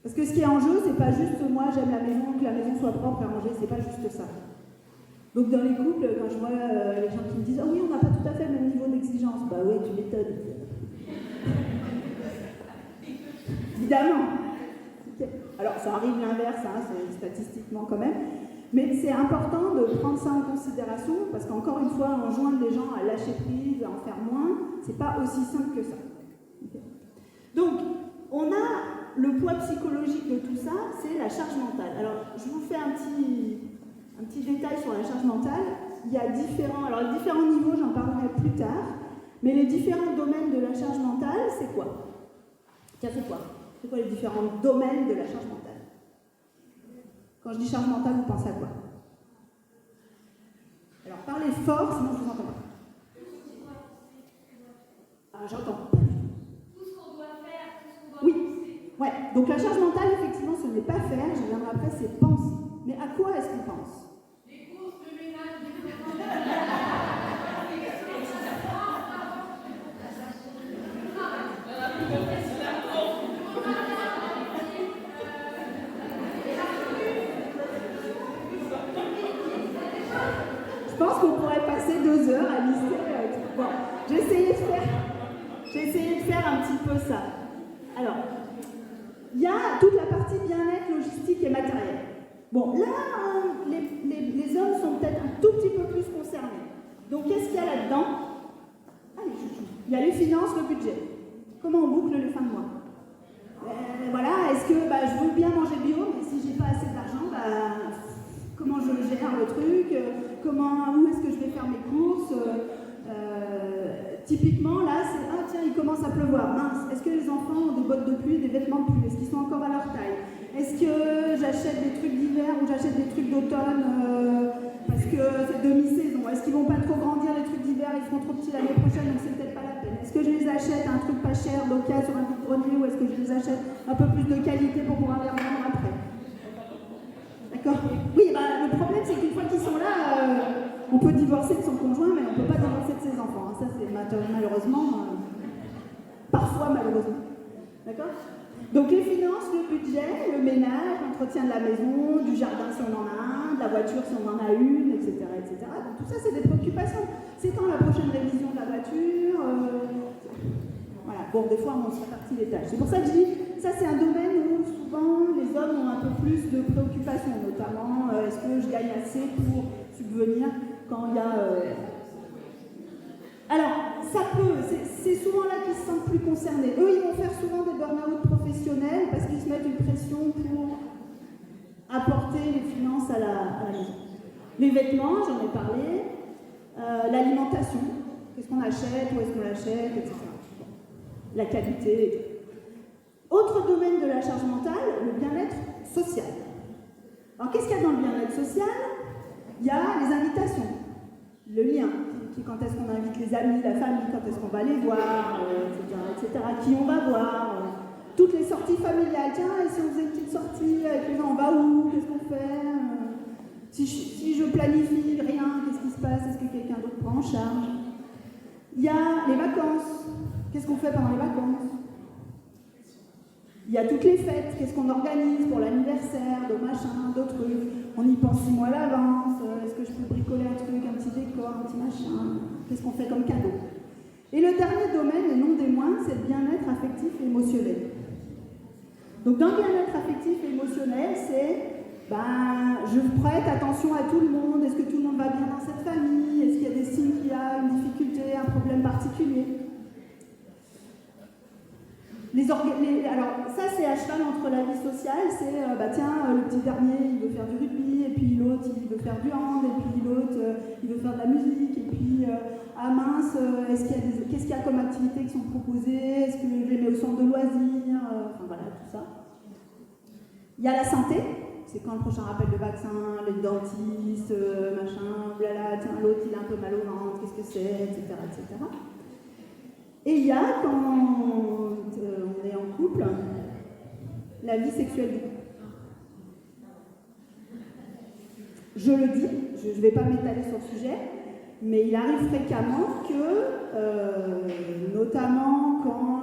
Parce que ce qui est en jeu, c'est pas juste moi j'aime la maison, que la maison soit propre et rangée, c'est pas juste ça. Donc dans les couples, quand je vois les gens qui me disent « Oh oui, on n'a pas tout à fait le même niveau d'exigence », bah ouais, tu m'étonnes. Évidemment. Okay. Alors ça arrive l'inverse, hein, c'est statistiquement quand même, mais c'est important de prendre ça en considération, parce qu'encore une fois, enjoindre les gens à lâcher prise, à en faire moins, c'est pas aussi simple que ça. Okay. Donc, on a le poids psychologique de tout ça, c'est la charge mentale. Alors, je vous fais un petit détail sur la charge mentale. Il y a les différents niveaux, j'en parlerai plus tard, mais les différents domaines de la charge mentale, c'est quoi? C'est quoi les différents domaines de la charge mentale? Quand je dis charge mentale, vous pensez à quoi? Alors, parlez fort, sinon je vous entends pas. Ah, j'entends pas du tout.
Tout ce qu'on doit faire, tout ce qu'on doit
penser. Ouais, donc la charge mentale, effectivement, ce n'est pas faire, je reviendrai après, c'est penser. Mais à quoi est-ce qu'on pense?
Les courses, le ménage, les
Je pense qu'on pourrait passer 2 heures à lister. Bon, j'ai essayé de faire un petit peu ça. Alors, il y a toute la partie bien-être, logistique et matériel. Bon, là, les hommes sont peut-être un tout petit peu plus concernés. Donc, qu'est-ce qu'il y a là-dedans? Allez, il y a les finances, le budget. Comment on boucle les fins de mois? Voilà, est-ce que je veux bien manger bio, mais si j'ai pas assez d'argent, comment je gère le truc? Où est-ce que je vais faire mes courses? Typiquement, là, c'est « Ah tiens, il commence à pleuvoir. Mince, est-ce que les enfants ont des bottes de pluie, des vêtements de pluie? Est-ce qu'ils sont encore à leur taille? Est-ce que j'achète des trucs d'hiver ou j'achète des trucs d'automne parce que c'est demi-saison? Est-ce qu'ils vont pas trop grandir, les trucs d'hiver, ils seront trop petits l'année prochaine, donc c'est peut-être pas la peine. Est-ce que je les achète un truc pas cher d'occasion sur un vide-grenier, ou est-ce que je les achète un peu plus de qualité pour pouvoir les revendre après? D'accord? Oui, le problème c'est qu'une fois qu'ils sont là, on peut divorcer de son conjoint, mais on ne peut pas divorcer de ses enfants. Ça c'est malheureusement, parfois malheureusement. D'accord? Donc les finances, le budget, le ménage, l'entretien de la maison, du jardin si on en a un, de la voiture si on en a une, etc. etc. Donc tout ça c'est des préoccupations. C'est quand la prochaine révision de la voiture, voilà. Bon, des fois on se répartit les tâches. C'est pour ça que je dis, ça c'est un domaine où souvent les hommes ont un peu plus de préoccupations, notamment est-ce que je gagne assez pour subvenir quand il y a... Alors, ça peut, c'est souvent là qu'ils se sentent plus concernés. Eux, ils vont faire souvent des burn-out professionnels parce qu'ils se mettent une pression pour apporter les finances à la maison. Les vêtements, j'en ai parlé, l'alimentation, qu'est-ce qu'on achète, où est-ce qu'on l'achète, etc. La qualité et tout. Autre domaine de la charge mentale, le bien-être social. Alors, qu'est-ce qu'il y a dans le bien-être social? Il y a les invitations, le lien. Quand est-ce qu'on invite les amis, la famille, quand est-ce qu'on va les voir, etc. Qui on va voir, toutes les sorties familiales. Tiens, et si on faisait une petite sortie avec les gens, on va où, qu'est-ce qu'on fait, si je planifie rien, qu'est-ce qui se passe, est-ce que quelqu'un d'autre prend en charge? Il y a les vacances, qu'est-ce qu'on fait pendant les vacances? Il y a toutes les fêtes, qu'est-ce qu'on organise pour l'anniversaire, de machin, d'autres trucs. On y pense 6 mois à l'avance, est-ce que je peux bricoler un truc, un petit décor, un petit machin, qu'est-ce qu'on fait comme cadeau? Et le dernier domaine, et non des moindres, c'est le bien-être affectif et émotionnel. Donc dans le bien-être affectif et émotionnel, c'est, je prête attention à tout le monde, est-ce que tout le monde va bien dans cette famille, est-ce qu'il y a des signes qu'il y a une difficulté, un problème particulier? Alors ça c'est à cheval entre la vie sociale, c'est le petit dernier il veut faire du rugby, et puis l'autre il veut faire du hand, et puis l'autre il veut faire de la musique, et puis mince, qu'est-ce qu'il y a comme activités qui sont proposées, est-ce que je les mets au centre de loisirs, enfin voilà tout ça. Il y a la santé, c'est quand le prochain rappel de vaccin, les dentistes, machin, blala, tiens l'autre il a un peu mal au ventre, qu'est-ce que c'est, etc. etc. Et il y a, quand on est en couple, la vie sexuelle du couple. Je le dis, je ne vais pas m'étaler sur le sujet, mais il arrive fréquemment que, notamment quand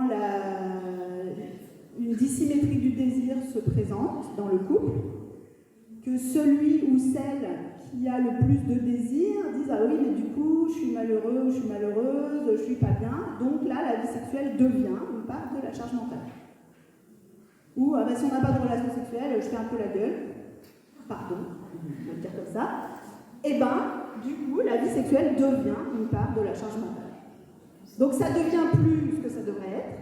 une dissymétrie du désir se présente dans le couple, que celui ou celle qui a le plus de désir dise « Ah oui, mais du coup, je suis malheureux ou je suis malheureuse, je suis pas bien. » Donc là, la vie sexuelle devient une part de la charge mentale. Ou si on n'a pas de relation sexuelle, je fais un peu la gueule. Pardon, on va le dire comme ça. Et du coup, la vie sexuelle devient une part de la charge mentale. Donc ça devient plus ce que ça devrait être,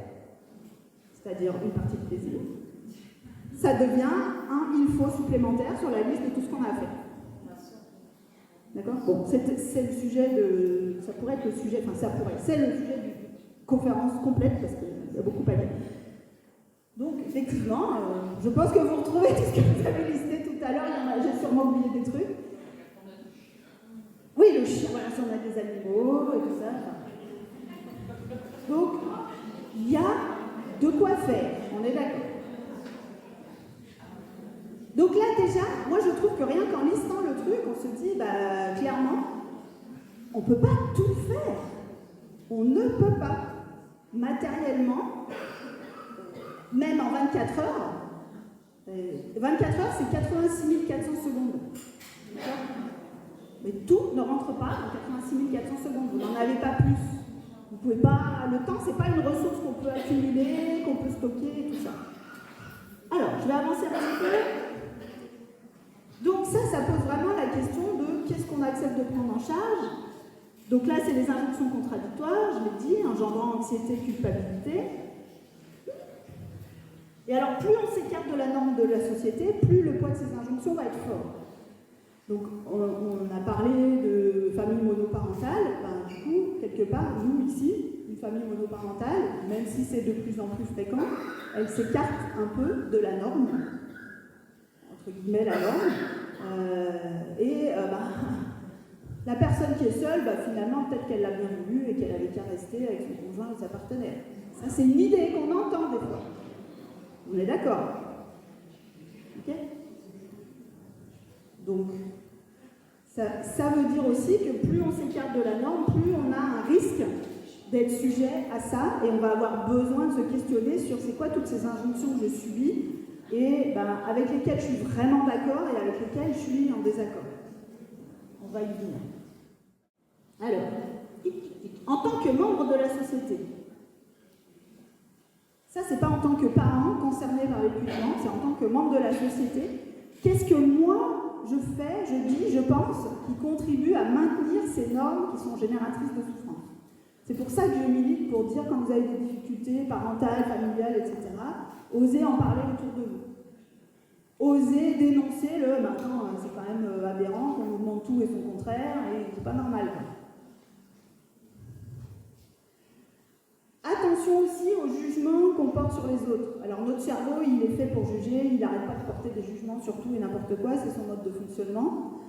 c'est-à-dire une partie de plaisir. Ça devient un il faut supplémentaire sur la liste de tout ce qu'on a à faire. D'accord? Bon, c'est le sujet de... Ça pourrait être le sujet... Enfin, ça pourrait... C'est le sujet d'une conférence complète, parce qu'il y a beaucoup à dire. Donc, effectivement, je pense que vous retrouvez tout ce que vous avez listé tout à l'heure. J'ai sûrement oublié des trucs. Oui, le chien, voilà, si on a des animaux et tout ça. Donc, il y a de quoi faire. On est d'accord. Donc là, déjà, moi je trouve que rien qu'en listant le truc, on se dit, clairement, on ne peut pas tout faire. On ne peut pas. Matériellement, même en 24 heures, 24 heures, c'est 86 400 secondes. D'accord? Mais tout ne rentre pas en 86 400 secondes. Vous n'en avez pas plus. Vous pouvez pas... Le temps, c'est pas une ressource qu'on peut accumuler, qu'on peut stocker, tout ça. Alors, je vais avancer un petit peu. Donc ça pose vraiment la question de qu'est-ce qu'on accepte de prendre en charge. Donc là, c'est les injonctions contradictoires, je l'ai dit, engendrant anxiété, culpabilité. Et alors, plus on s'écarte de la norme de la société, plus le poids de ces injonctions va être fort. Donc, on a parlé de famille monoparentale. Du coup, quelque part, nous, ici, une famille monoparentale, même si c'est de plus en plus fréquent, elle s'écarte un peu de la norme, entre guillemets la norme, La personne qui est seule, finalement, peut-être qu'elle l'a bien voulu et qu'elle avait qu'à rester avec son conjoint ou sa partenaire. Ça, c'est une idée qu'on entend des fois. On est d'accord? Ok? Donc, ça veut dire aussi que plus on s'écarte de la norme, plus on a un risque d'être sujet à ça, et on va avoir besoin de se questionner sur c'est quoi toutes ces injonctions que je subis, et avec lesquelles je suis vraiment d'accord et avec lesquelles je suis en désaccord. On va y venir. Alors, en tant que membre de la société, ça c'est pas en tant que parent concerné par l'épuisement, c'est en tant que membre de la société, qu'est-ce que moi je fais, je dis, je pense, qui contribue à maintenir ces normes qui sont génératrices de souffrance. C'est pour ça que je milite pour dire, quand vous avez des difficultés parentales, familiales, etc., osez en parler autour de vous. Osez dénoncer le « maintenant, c'est quand même aberrant qu'on nous demande tout et son contraire, et c'est pas normal. » Attention aussi aux jugements qu'on porte sur les autres. Alors notre cerveau, il est fait pour juger, il n'arrête pas de porter des jugements sur tout et n'importe quoi, c'est son mode de fonctionnement.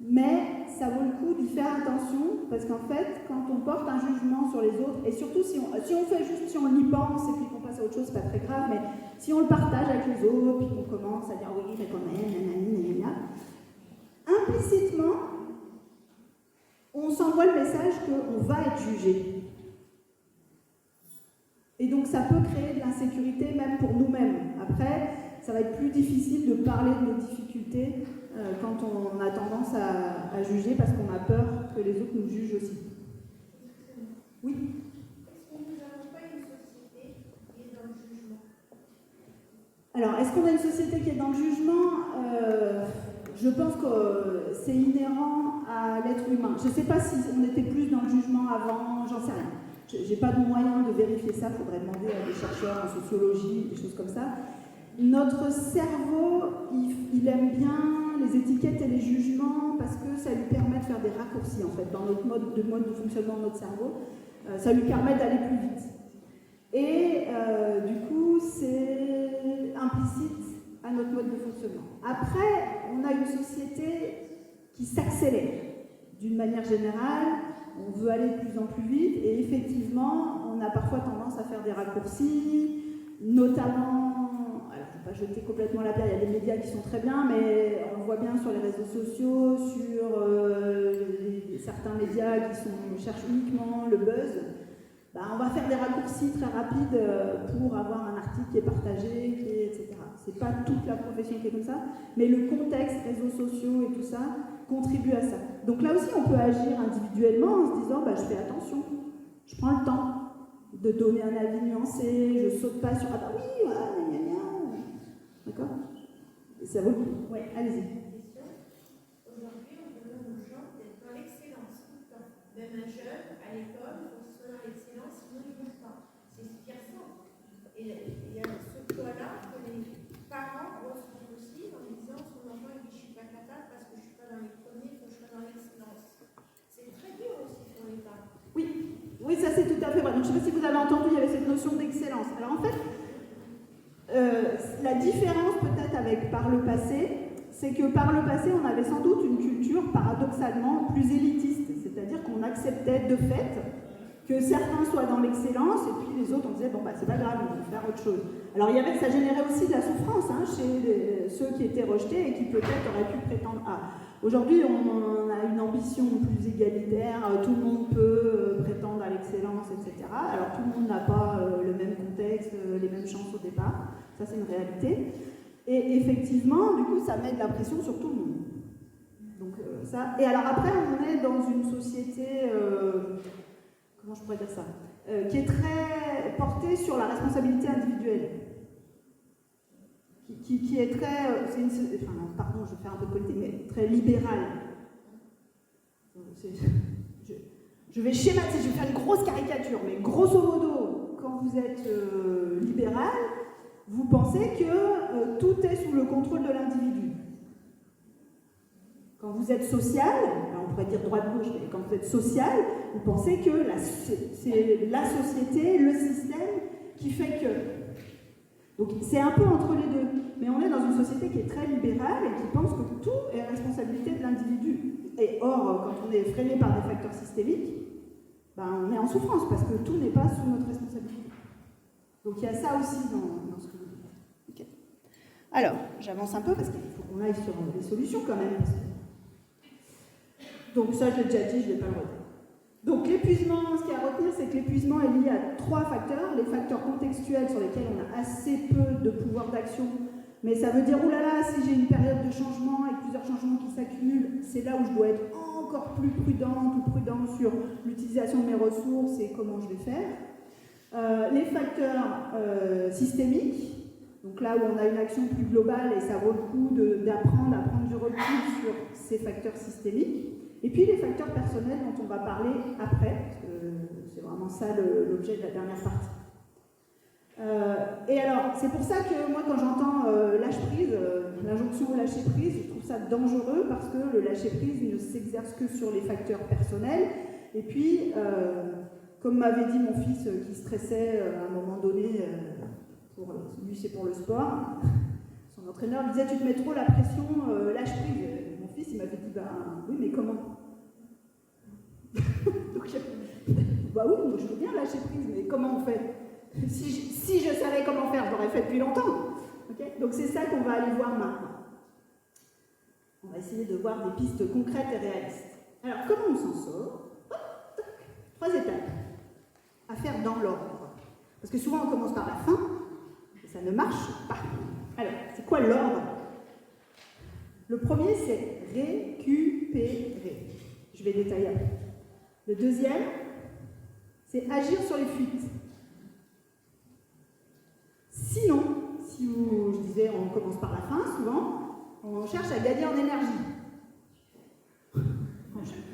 Mais ça vaut le coup d'y faire attention, parce qu'en fait, quand on porte un jugement sur les autres, et surtout si on fait juste, si on y pense et puis qu'on passe à autre chose, c'est pas très grave, mais si on le partage avec les autres, puis qu'on commence à dire oui, mais quand même, nanana, implicitement, on s'envoie le message qu'on va être jugé. Et donc ça peut créer de l'insécurité même pour nous-mêmes. Après, ça va être plus difficile de parler de nos difficultés quand on a tendance à juger parce qu'on a peur que les autres nous jugent aussi. Oui?
Est-ce que nous n'avons pas une société qui est dans le jugement?
Alors, est-ce qu'on a une société qui est dans le jugement? Je pense que c'est inhérent à l'être humain. Je ne sais pas si on était plus dans le jugement avant, j'en sais rien. Je n'ai pas de moyen de vérifier ça, il faudrait demander à des chercheurs en sociologie, des choses comme ça. Notre cerveau, il aime bien les étiquettes et les jugements parce que ça lui permet de faire des raccourcis, en fait, dans notre mode de fonctionnement de notre cerveau. Ça lui permet d'aller plus vite. Et du coup, c'est implicite à notre mode de fonctionnement. Après, on a une société qui s'accélère. D'une manière générale, on veut aller de plus en plus vite et effectivement, on a parfois tendance à faire des raccourcis, notamment, alors je ne vais pas jeter complètement la pierre, il y a des médias qui sont très bien, mais on le voit bien sur les réseaux sociaux, sur certains médias qui cherchent uniquement le buzz. On va faire des raccourcis très rapides pour avoir un article qui est partagé, etc. C'est pas toute la profession qui est comme ça, mais le contexte, réseaux sociaux et tout ça, contribue à ça. Donc là aussi, on peut agir individuellement en se disant, je fais attention, je prends le temps de donner un avis nuancé, je saute pas sur, ah oui, voilà, gna gna. D'accord? Et ça vaut le coup. Oui, allez-y.
Aujourd'hui, on demande aux gens d'être dans l'excellence tout le temps. Même un jeune, à l'école, il faut qu'il soit dans l'excellence, sinon il ne bouge pas. C'est ce qui ressent. Et il y a ce poids-là que les parents ressentent aussi en disant son enfant il dit je ne suis pas capable parce que je ne suis pas dans les premiers, il faut que je sois dans l'excellence. C'est très dur aussi pour les parents.
Oui, ça c'est tout à fait vrai. Donc je ne sais pas si vous avez entendu, il y avait cette notion d'excellence. Alors en fait, la différence peut-être avec par le passé, c'est que par le passé, on avait sans doute une culture paradoxalement plus élitiste, c'est-à-dire qu'on acceptait de fait que certains soient dans l'excellence et puis les autres on disait c'est pas grave, on va faire autre chose. Alors ça générait aussi de la souffrance chez ceux qui étaient rejetés et qui peut-être auraient pu prétendre à. Aujourd'hui on a une ambition plus égalitaire, tout le monde peut prétendre à l'excellence, etc. Alors tout le monde n'a pas le même contexte, les mêmes chances au départ, ça c'est une réalité. Et effectivement, du coup ça met de la pression sur tout le monde. Donc ça. Et alors après on est dans une société... comment je pourrais dire ça, qui est très portée sur la responsabilité individuelle, qui est très, pardon, je vais faire un peu de politique, mais très libérale. Je vais schématiser, je vais faire une grosse caricature, mais grosso modo, quand vous êtes libéral, vous pensez que tout est sous le contrôle de l'individu. Quand vous êtes social, on pourrait dire droite-gauche, mais quand vous êtes social, vous pensez que c'est la société, le système qui fait que. Donc c'est un peu entre les deux. Mais on est dans une société qui est très libérale et qui pense que tout est responsabilité de l'individu. Et or, quand on est freiné par des facteurs systémiques, ben, on est en souffrance parce que tout n'est pas sous notre responsabilité. Donc il y a ça aussi dans ce que vous dites. Okay. Alors, j'avance un peu parce qu'il faut qu'on aille sur les solutions quand même. Donc ça, je l'ai déjà dit, je ne vais pas le redire. Donc l'épuisement, ce qu'il y a à retenir, c'est que l'épuisement est lié à 3 facteurs. Les facteurs contextuels sur lesquels on a assez peu de pouvoir d'action, mais ça veut dire, oulala, si j'ai une période de changement avec plusieurs changements qui s'accumulent, c'est là où je dois être encore plus prudente ou prudent sur l'utilisation de mes ressources et comment je vais faire. Les facteurs systémiques, donc là où on a une action plus globale et ça vaut le coup d'apprendre à prendre du recul sur ces facteurs systémiques. Et puis les facteurs personnels dont on va parler après, parce que c'est vraiment ça l'objet de la dernière partie. Et alors, c'est pour ça que moi, quand j'entends lâche-prise, l'injonction au lâcher-prise, je trouve ça dangereux parce que le lâcher-prise ne s'exerce que sur les facteurs personnels. Et puis, comme m'avait dit mon fils qui stressait à un moment donné, lui c'est pour le sport, son entraîneur lui disait « Tu te mets trop la pression, lâche-prise ». Mon fils, il m'avait dit « oui, mais comment ?» Donc, bah oui, moi, je veux bien lâcher prise, mais comment on fait? Si je savais comment faire, je l'aurais fait depuis longtemps. Okay, donc c'est ça qu'on va aller voir maintenant. On va essayer de voir des pistes concrètes et réalistes. Alors, comment on s'en sort? 3 étapes à faire dans l'ordre. Parce que souvent, on commence par la fin, et ça ne marche pas. Alors, c'est quoi l'ordre? Le premier, c'est récupérer. Je vais détailler après. Le deuxième, c'est agir sur les fuites. Sinon, je disais, on commence par la fin, souvent, on cherche à gagner en énergie.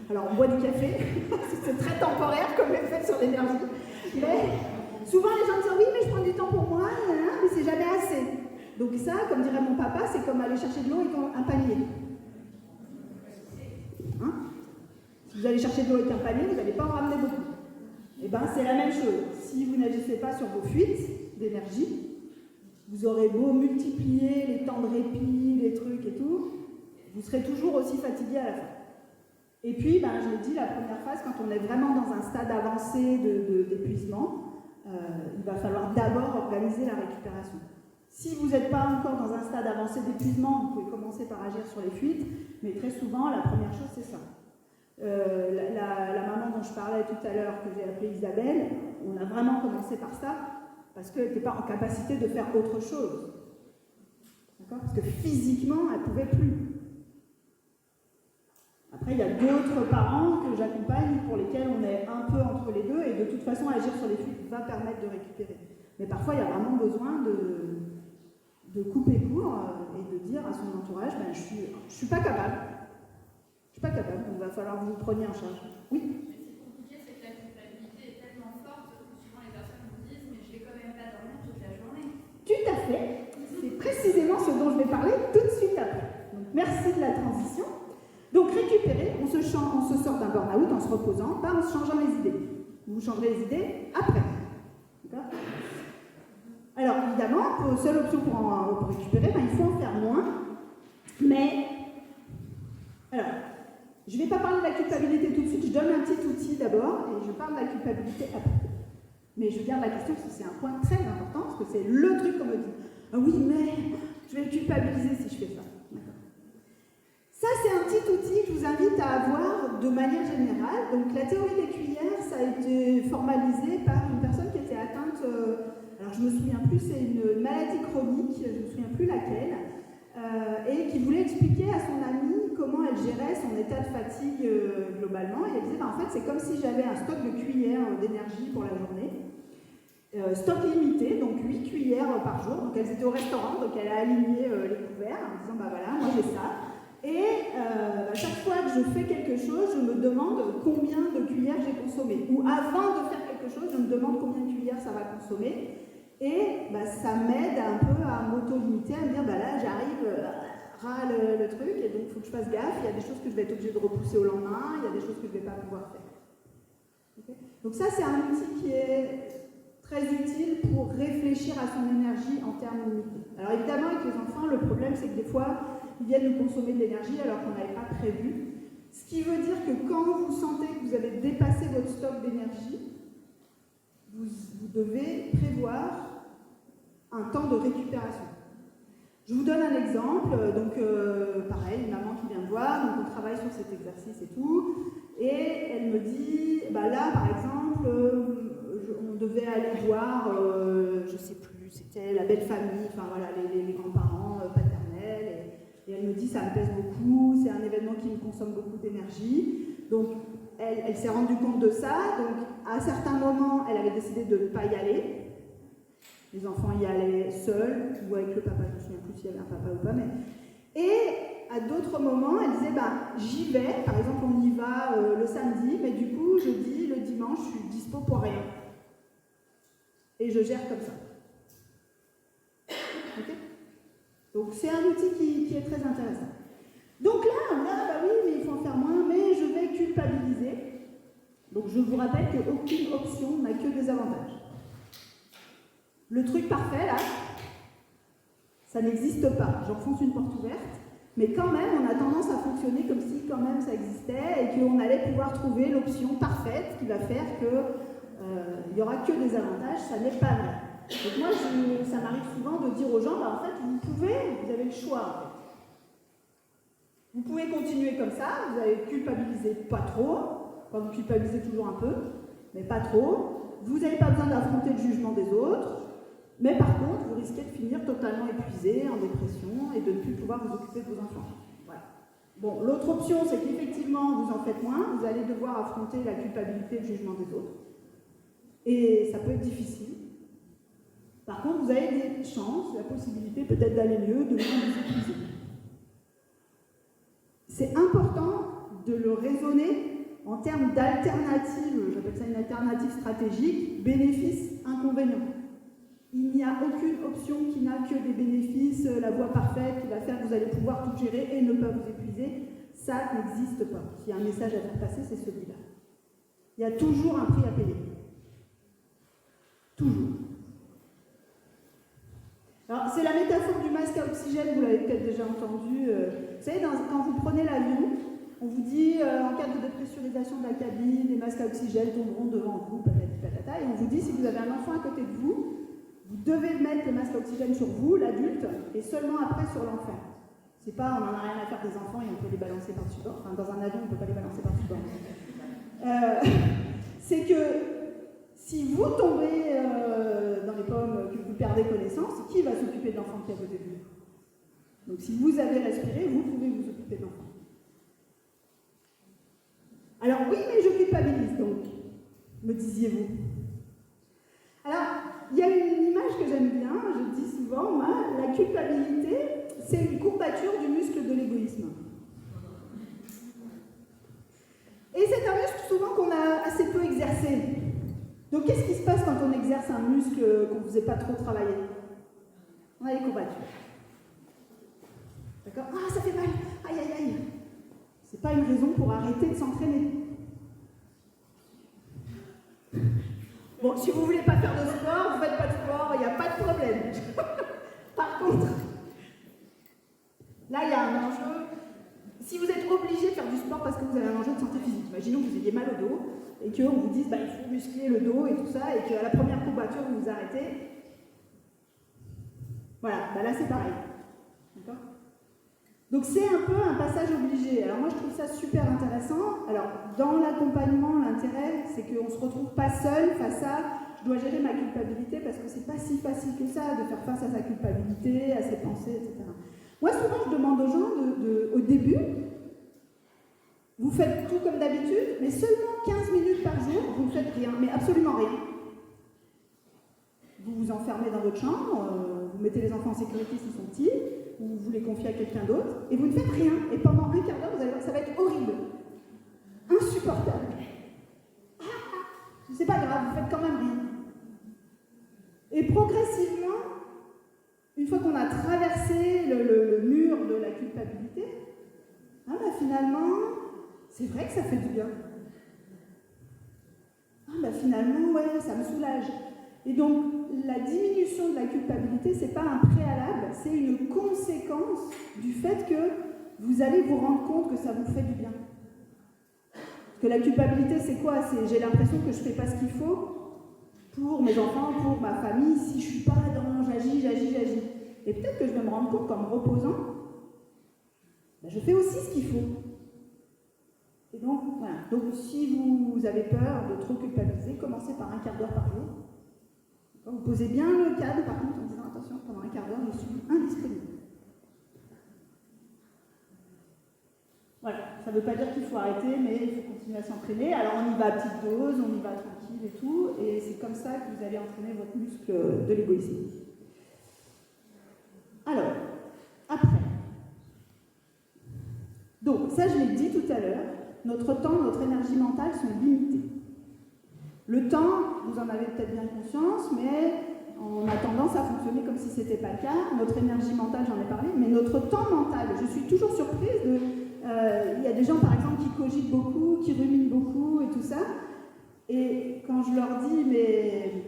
Alors, on boit du café, c'est très temporaire comme effet sur l'énergie. Mais souvent, les gens disent, oui, mais je prends du temps pour moi, mais c'est jamais assez. Donc ça, comme dirait mon papa, c'est comme aller chercher de l'eau avec un panier. Hein? Si vous allez chercher de l'eau avec un panier, vous n'allez pas en ramener beaucoup. Et bien, c'est la même chose. Si vous n'agissez pas sur vos fuites d'énergie, vous aurez beau multiplier les temps de répit, les trucs et tout, vous serez toujours aussi fatigué à la fin. Et puis, je l'ai dit, la première phase, quand on est vraiment dans un stade avancé d'épuisement, il va falloir d'abord organiser la récupération. Si vous n'êtes pas encore dans un stade avancé d'épuisement, vous pouvez commencer par agir sur les fuites, mais très souvent, la première chose, c'est ça. La maman dont je parlais tout à l'heure, que j'ai appelée Isabelle, on a vraiment commencé par ça, parce qu'elle n'était pas en capacité de faire autre chose. D'accord ? Parce que physiquement, elle ne pouvait plus. Après, il y a d'autres parents que j'accompagne pour lesquels on est un peu entre les deux, et de toute façon, agir sur les fuites va permettre de récupérer. Mais parfois, il y a vraiment besoin de couper court et de dire à son entourage, je suis pas capable. Je suis pas capable, donc il va falloir que vous le preniez en charge. Oui ?
C'est compliqué, c'est que la culpabilité est tellement forte que souvent les personnes vous disent, mais je vais quand même pas dormir toute la journée.
Tout à fait. C'est précisément ce dont je vais parler tout de suite après. Donc, merci de la transition. Donc récupérer, on se sort d'un burn-out en se reposant, pas en se changeant les idées. Vous changerez les idées après. D'accord ? Alors évidemment, seule option pour récupérer, il faut en faire moins. Mais, alors, je ne vais pas parler de la culpabilité tout de suite, je donne un petit outil d'abord, et je parle de la culpabilité après. Mais je garde la question parce que c'est un point très important, parce que c'est le truc qu'on me dit. Ah oui, mais je vais culpabiliser si je fais ça. Ça, c'est un petit outil que je vous invite à avoir de manière générale. Donc, la théorie des cuillères, ça a été formalisé par une personne qui était atteinte, alors je ne me souviens plus, c'est une maladie chronique, je ne me souviens plus laquelle, et qui voulait expliquer à son amie comment elle gérait son état de fatigue globalement. Et elle disait, en fait, c'est comme si j'avais un stock de cuillères d'énergie pour la journée. Stock limité, donc 8 cuillères par jour. Donc, elles étaient au restaurant, donc elle a aligné les couverts en disant, voilà, moi j'ai ça. Et à chaque fois que je fais quelque chose, je me demande combien de cuillères j'ai consommé. Ou avant de faire quelque chose, je me demande combien de cuillères ça va consommer. Et ça m'aide un peu à m'auto-limiter, à me dire, là j'arrive, ras le truc, et donc il faut que je fasse gaffe. Il y a des choses que je vais être obligée de repousser au lendemain, il y a des choses que je ne vais pas pouvoir faire. Okay ? Donc ça, c'est un outil qui est très utile pour réfléchir à son énergie en termes limités. Alors évidemment, avec les enfants, le problème, c'est que des fois, ils viennent nous consommer de l'énergie alors qu'on n'avait pas prévu. Ce qui veut dire que quand vous sentez que vous avez dépassé votre stock d'énergie, vous devez prévoir un temps de récupération. Je vous donne un exemple. Donc, pareil, une maman qui vient me voir, donc on travaille sur cet exercice et tout, et elle me dit, bah là, par exemple, on devait aller voir, je sais plus, c'était la belle famille, enfin voilà, les grands-parents paternels, et elle me dit, ça me pèse beaucoup, c'est un événement qui me consomme beaucoup d'énergie. Donc, elle s'est rendue compte de ça, donc à certains moments, elle avait décidé de ne pas y aller. Les enfants y allaient seuls ou avec le papa, je me souviens plus s'il y avait un papa ou pas, mais... Et à d'autres moments, elle disait, bah, j'y vais, par exemple, on y va le samedi, mais du coup, jeudi, le dimanche, je suis dispo pour rien. Et je gère comme ça. Ok ? Donc, c'est un outil qui est très intéressant. Donc là, bah oui, mais il faut en faire moins, mais je vais culpabiliser. Donc, je vous rappelle qu'aucune option n'a que des avantages. Le truc parfait, là, ça n'existe pas. J'enfonce une porte ouverte, mais quand même, on a tendance à fonctionner comme si quand même ça existait et qu'on allait pouvoir trouver l'option parfaite qui va faire qu'il n'y aura que des avantages. Ça n'est pas vrai. Donc moi, ça m'arrive souvent de dire aux gens, bah, en fait, vous avez le choix. En fait. Vous pouvez continuer comme ça, vous allez culpabiliser pas trop, enfin vous culpabilisez toujours un peu, mais pas trop. Vous n'avez pas besoin d'affronter le jugement des autres. Mais par contre, vous risquez de finir totalement épuisé, en dépression, et de ne plus pouvoir vous occuper de vos enfants. Voilà. Bon, l'autre option, c'est qu'effectivement, vous en faites moins, vous allez devoir affronter la culpabilité et le jugement des autres. Et ça peut être difficile. Par contre, vous avez des chances, la possibilité peut-être d'aller mieux, de moins vous épuiser. C'est important de le raisonner en termes d'alternative, j'appelle ça une alternative stratégique, bénéfice-inconvénient. Il n'y a aucune option qui n'a que des bénéfices, la voie parfaite qui va faire que vous allez pouvoir tout gérer et ne pas vous épuiser. Ça n'existe pas. S'il y a un message à faire passer, c'est celui-là. Il y a toujours un prix à payer. Toujours. Alors, c'est la métaphore du masque à oxygène, vous l'avez peut-être déjà entendu. Vous savez, quand vous prenez l'avion, on vous dit, en cas de dépressurisation de la cabine, les masques à oxygène tomberont devant vous, patati patata, et on vous dit, si vous avez un enfant à côté de vous, vous devez mettre le masque à oxygène sur vous, l'adulte, et seulement après sur l'enfant. C'est pas, on n'en a rien à faire des enfants et on peut les balancer par-dessus bord. Enfin, dans un avion, on ne peut pas les balancer par-dessus bord. C'est que si vous tombez dans les pommes, que vous perdez connaissance, qui va s'occuper de l'enfant qui est à côté de vous? Donc si vous avez respiré, vous pouvez vous occuper de l'enfant. Alors oui, mais je culpabilise donc, me disiez-vous. Alors, il y a une image que j'aime bien, je dis souvent, moi, la culpabilité, c'est une courbature du muscle de l'égoïsme. Et c'est un muscle souvent qu'on a assez peu exercé. Donc qu'est-ce qui se passe quand on exerce un muscle qu'on ne faisait pas trop travailler? On a les courbatures. D'accord? Ah, ça fait mal! Aïe, aïe, aïe! C'est pas une raison pour arrêter de s'entraîner. Bon, si vous ne voulez pas faire de sport, vous ne faites pas de sport, il n'y a pas de problème. Par contre, là, il y a un enjeu. Si vous êtes obligé de faire du sport parce que vous avez un enjeu de santé physique, imaginons que vous ayez mal au dos et qu'on vous dise bah, il faut muscler le dos et tout ça, et qu'à la première courbature, vous vous arrêtez. Voilà, bah là c'est pareil. D'accord ? Donc c'est un peu un passage obligé. Alors moi je trouve ça super intéressant. Alors dans l'accompagnement, l'intérêt c'est qu'on ne se retrouve pas seul face à je dois gérer ma culpabilité parce que c'est pas si facile que ça de faire face à sa culpabilité, à ses pensées, etc. Moi souvent je demande aux gens au début, vous faites tout comme d'habitude, mais seulement 15 minutes par jour, vous ne faites rien, mais absolument rien. Vous vous enfermez dans votre chambre, vous mettez les enfants en sécurité s'ils sont petits, ou vous les confiez à quelqu'un d'autre, et vous ne faites rien. Et pendant un quart d'heure, vous allez voir que ça va être horrible. Insupportable. C'est pas grave, vous faites quand même rien. Et progressivement, une fois qu'on a traversé le mur de la culpabilité, bah finalement, c'est vrai que ça fait du bien. Bah finalement, ouais, ça me soulage. Et donc, la diminution de la culpabilité, ce n'est pas un préalable, c'est une conséquence du fait que vous allez vous rendre compte que ça vous fait du bien. que la culpabilité, c'est quoi? C'est j'ai l'impression que je fais pas ce qu'il faut pour mes enfants, pour ma famille, si je suis pas dans j'agis. Et peut-être que je vais me rendre compte qu'en me reposant, ben, je fais aussi ce qu'il faut. Et donc, voilà. Donc, si vous avez peur de trop culpabiliser, commencez par un quart d'heure par jour. Vous posez bien le cadre, par contre, en disant attention, pendant un quart d'heure, je suis indisponible. Voilà, ça ne veut pas dire qu'il faut arrêter, mais il faut continuer à s'entraîner. Alors, on y va à petite dose, on y va tranquille et tout, et c'est comme ça que vous allez entraîner votre muscle de l'égoïsme. Alors, après. Donc, ça, je l'ai dit tout à l'heure, notre temps, notre énergie mentale sont limités. Le temps, vous en avez peut-être bien conscience, mais on a tendance à fonctionner comme si ce n'était pas le cas. Notre énergie mentale, j'en ai parlé, mais notre temps mental, je suis toujours surprise de... Il y a des gens, par exemple, qui cogitent beaucoup, qui ruminent beaucoup et tout ça. Et quand je leur dis, mais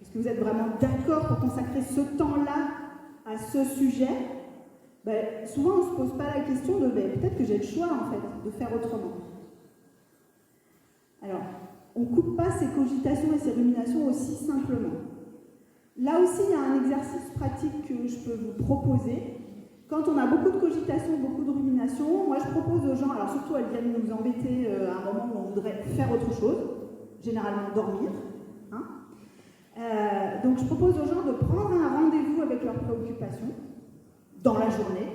est-ce que vous êtes vraiment d'accord pour consacrer ce temps-là à ce sujet? Ben, souvent, on ne se pose pas la question de peut-être que j'ai le choix, en fait, de faire autrement. Alors, on ne coupe pas ces cogitations et ces ruminations aussi simplement. Là aussi, il y a un exercice pratique que je peux vous proposer. Quand on a beaucoup de cogitations, beaucoup de ruminations, moi je propose aux gens, alors surtout elles viennent nous embêter à un moment où on voudrait faire autre chose, généralement dormir. Hein. Donc je propose aux gens de prendre un rendez-vous avec leurs préoccupations dans la journée.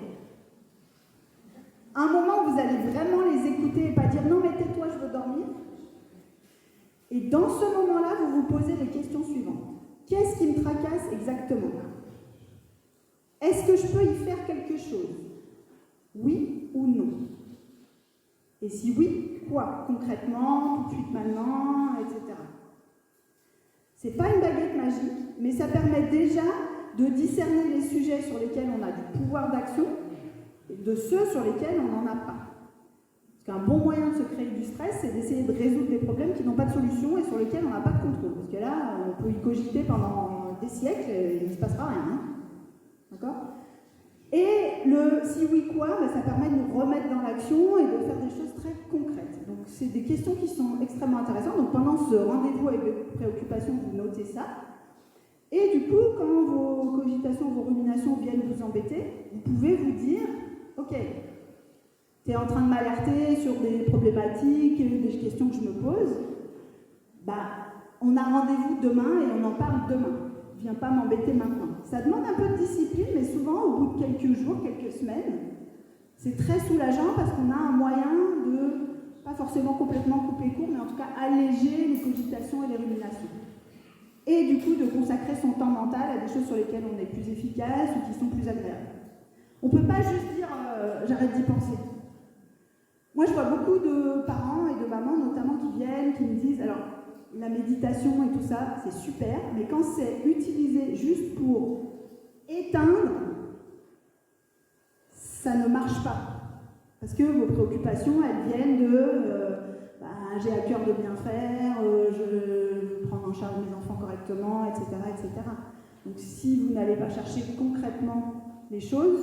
Un moment où vous allez vraiment les écouter et pas dire non mais tais-toi, je veux dormir. Et dans ce moment-là, vous vous posez les questions suivantes. Qu'est-ce qui me tracasse exactement? Est-ce que je peux y faire quelque chose? Oui ou non? Et si oui, quoi? Concrètement, tout de suite maintenant, etc. C'est pas une baguette magique, mais ça permet déjà de discerner les sujets sur lesquels on a du pouvoir d'action et de ceux sur lesquels on n'en a pas. Parce qu'un bon moyen de se créer du stress, c'est d'essayer de résoudre des problèmes qui n'ont pas de solution et sur lesquels on n'a pas de contrôle. Parce que là, on peut y cogiter pendant des siècles et il ne se passera rien. Hein. D'accord? Et le si oui quoi, ça permet de nous remettre dans l'action et de faire des choses très concrètes. Donc c'est des questions qui sont extrêmement intéressantes. Donc pendant ce rendez-vous avec vos préoccupations, vous notez ça. Et du coup, quand vos cogitations, vos ruminations viennent vous embêter, vous pouvez vous dire, ok, tu es en train de m'alerter sur des problématiques, des questions que je me pose, on a rendez-vous demain et on en parle demain. Viens pas m'embêter maintenant. Ça demande un peu de discipline, mais souvent, au bout de quelques jours, quelques semaines, c'est très soulageant parce qu'on a un moyen de, pas forcément complètement couper court, mais en tout cas alléger les cogitations et les ruminations. Et du coup, de consacrer son temps mental à des choses sur lesquelles on est plus efficace ou qui sont plus agréables. On ne peut pas juste dire j'arrête d'y penser. Moi, je vois beaucoup de parents et de mamans, notamment, qui viennent, qui me disent alors, la méditation et tout ça, c'est super, mais quand c'est utilisé juste pour éteindre, ça ne marche pas. Parce que vos préoccupations, elles viennent de j'ai à cœur de bien faire, je veux prendre en charge mes enfants correctement, etc., etc. Donc si vous n'allez pas chercher concrètement les choses,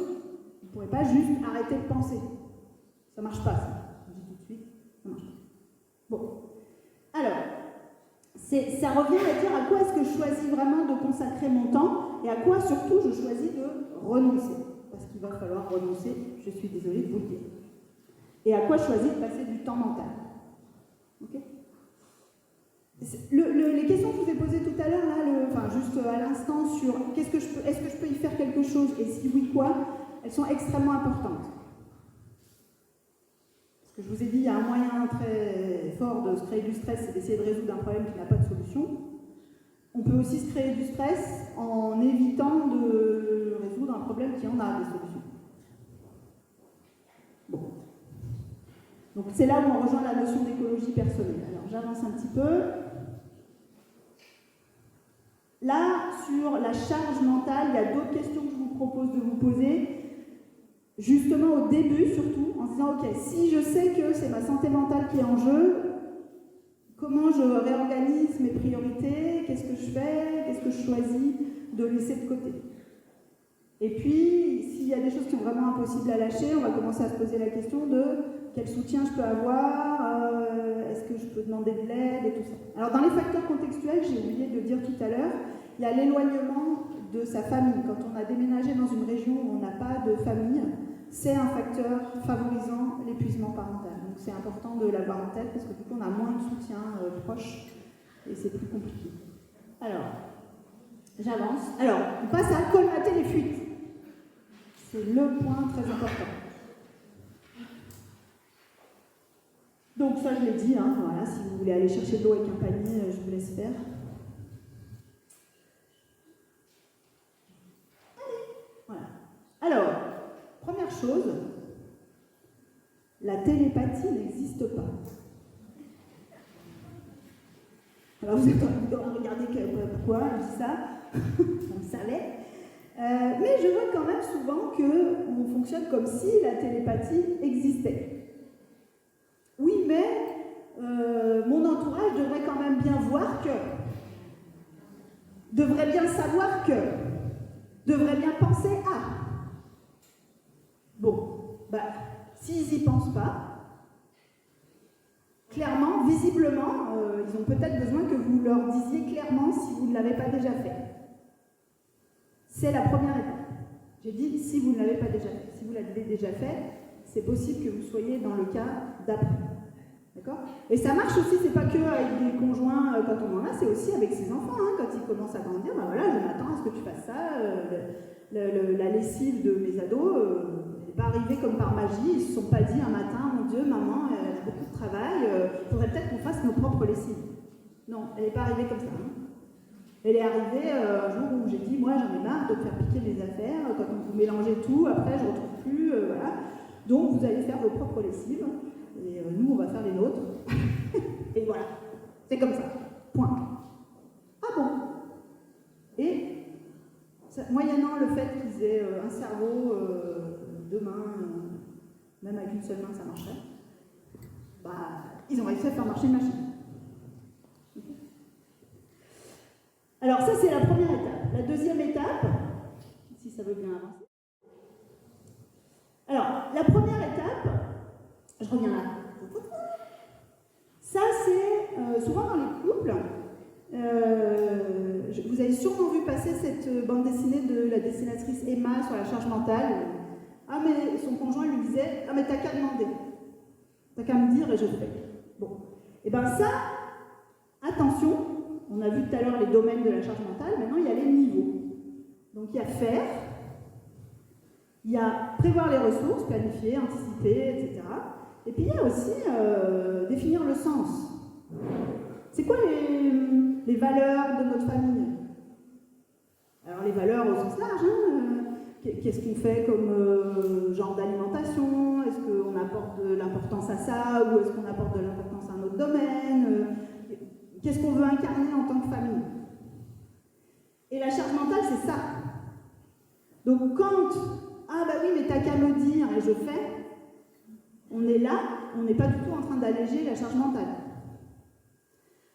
vous ne pourrez pas juste arrêter de penser. Ça ne marche pas, ça. Je dis tout de suite, ça ne marche pas. Bon. Alors, ça revient à dire à quoi est-ce que je choisis vraiment de consacrer mon temps et à quoi surtout je choisis de renoncer. Parce qu'il va falloir renoncer, je suis désolée de vous le dire. Et à quoi je choisis de passer du temps mental. Okay. Les questions que je vous ai posées tout à l'heure, là, juste à l'instant sur est-ce que je peux y faire quelque chose et si oui quoi, elles sont extrêmement importantes. Parce que je vous ai dit, il y a un moyen très fort de se créer du stress, c'est d'essayer de résoudre un problème qui n'a pas de solution. On peut aussi se créer du stress en évitant de résoudre un problème qui en a des solutions. Bon. Donc c'est là où on rejoint la notion d'écologie personnelle. Alors j'avance un petit peu. Là, sur la charge mentale, il y a d'autres questions que je vous propose de vous poser. Justement au début surtout, en se disant ok, si je sais que c'est ma santé mentale qui est en jeu, comment je réorganise mes priorités, qu'est-ce que je fais, qu'est-ce que je choisis de laisser de côté. Et puis, s'il y a des choses qui sont vraiment impossibles à lâcher, on va commencer à se poser la question de quel soutien je peux avoir, est-ce que je peux demander de l'aide et tout ça. Alors dans les facteurs contextuels, j'ai oublié de dire tout à l'heure, il y a l'éloignement de sa famille. Quand on a déménagé dans une région où on n'a pas de famille, c'est un facteur favorisant l'épuisement parental. Donc c'est important de l'avoir en tête parce que du coup on a moins de soutien proche et c'est plus compliqué. Alors, j'avance. Alors, on passe à colmater les fuites. C'est le point très important. Donc ça je l'ai dit, hein, voilà, si vous voulez aller chercher de l'eau avec un panier, je vous laisse faire. Voilà. Alors, première chose, la télépathie n'existe pas. Alors vous êtes en train de regarder pourquoi je dis ça, on le savait. Mais je vois quand même souvent qu'on fonctionne comme si la télépathie existait. Oui, mais mon entourage devrait quand même bien voir que, devrait bien savoir que, devrait bien penser à. Bon, bah, s'ils n'y pensent pas, clairement, visiblement, ils ont peut-être besoin que vous leur disiez clairement si vous ne l'avez pas déjà fait. C'est la première étape. J'ai dit si vous ne l'avez pas déjà fait. Si vous l'avez déjà fait, c'est possible que vous soyez dans le cas d'après. D'accord ? Et ça marche aussi, c'est pas que avec des conjoints quand on en a, c'est aussi avec ses enfants. Hein, quand ils commencent à grandir, ben voilà, je m'attends à ce que tu fasses ça. La lessive de mes ados n'est pas arrivée comme par magie. Ils se sont pas dit un matin, mon Dieu, maman, elle a beaucoup de travail, faudrait peut-être qu'on fasse nos propres lessives. Non, elle n'est pas arrivée comme ça. Hein. Elle est arrivée un jour où j'ai dit, moi j'en ai marre de faire piquer mes affaires, quand vous mélangez tout, après je ne retrouve plus, voilà. Donc vous allez faire vos propres lessives. Et nous, on va faire les nôtres. Et voilà. C'est comme ça. Point. Ah bon ? Et, moyennant le fait qu'ils aient un cerveau, deux mains, même avec une seule main, ça marcherait, bah, ils ont réussi à faire marcher une machine. Okay. Alors ça, c'est la première étape. La deuxième étape, si ça veut bien avancer. Alors, la première étape, je reviens là. Ça, c'est souvent dans les couples. Vous avez sûrement vu passer cette bande dessinée de la dessinatrice Emma sur la charge mentale. Ah, mais son conjoint lui disait « Ah, mais t'as qu'à demander. T'as qu'à me dire et je le fais. » Bon. Et bien ça, attention, on a vu tout à l'heure les domaines de la charge mentale, maintenant il y a les niveaux. Donc il y a faire, il y a prévoir les ressources, planifier, anticiper, etc. Et puis il y a aussi définir le sens. C'est quoi les valeurs de notre famille? Alors les valeurs au sens large, hein, qu'est-ce qu'on fait comme genre d'alimentation? Est-ce qu'on apporte de l'importance à ça ou est-ce qu'on apporte de l'importance à un autre domaine? Qu'est-ce qu'on veut incarner en tant que famille? Et la charge mentale, c'est ça. Donc quand, ah bah oui, mais t'as qu'à me dire et je fais, on est là, on n'est pas du tout en train d'alléger la charge mentale.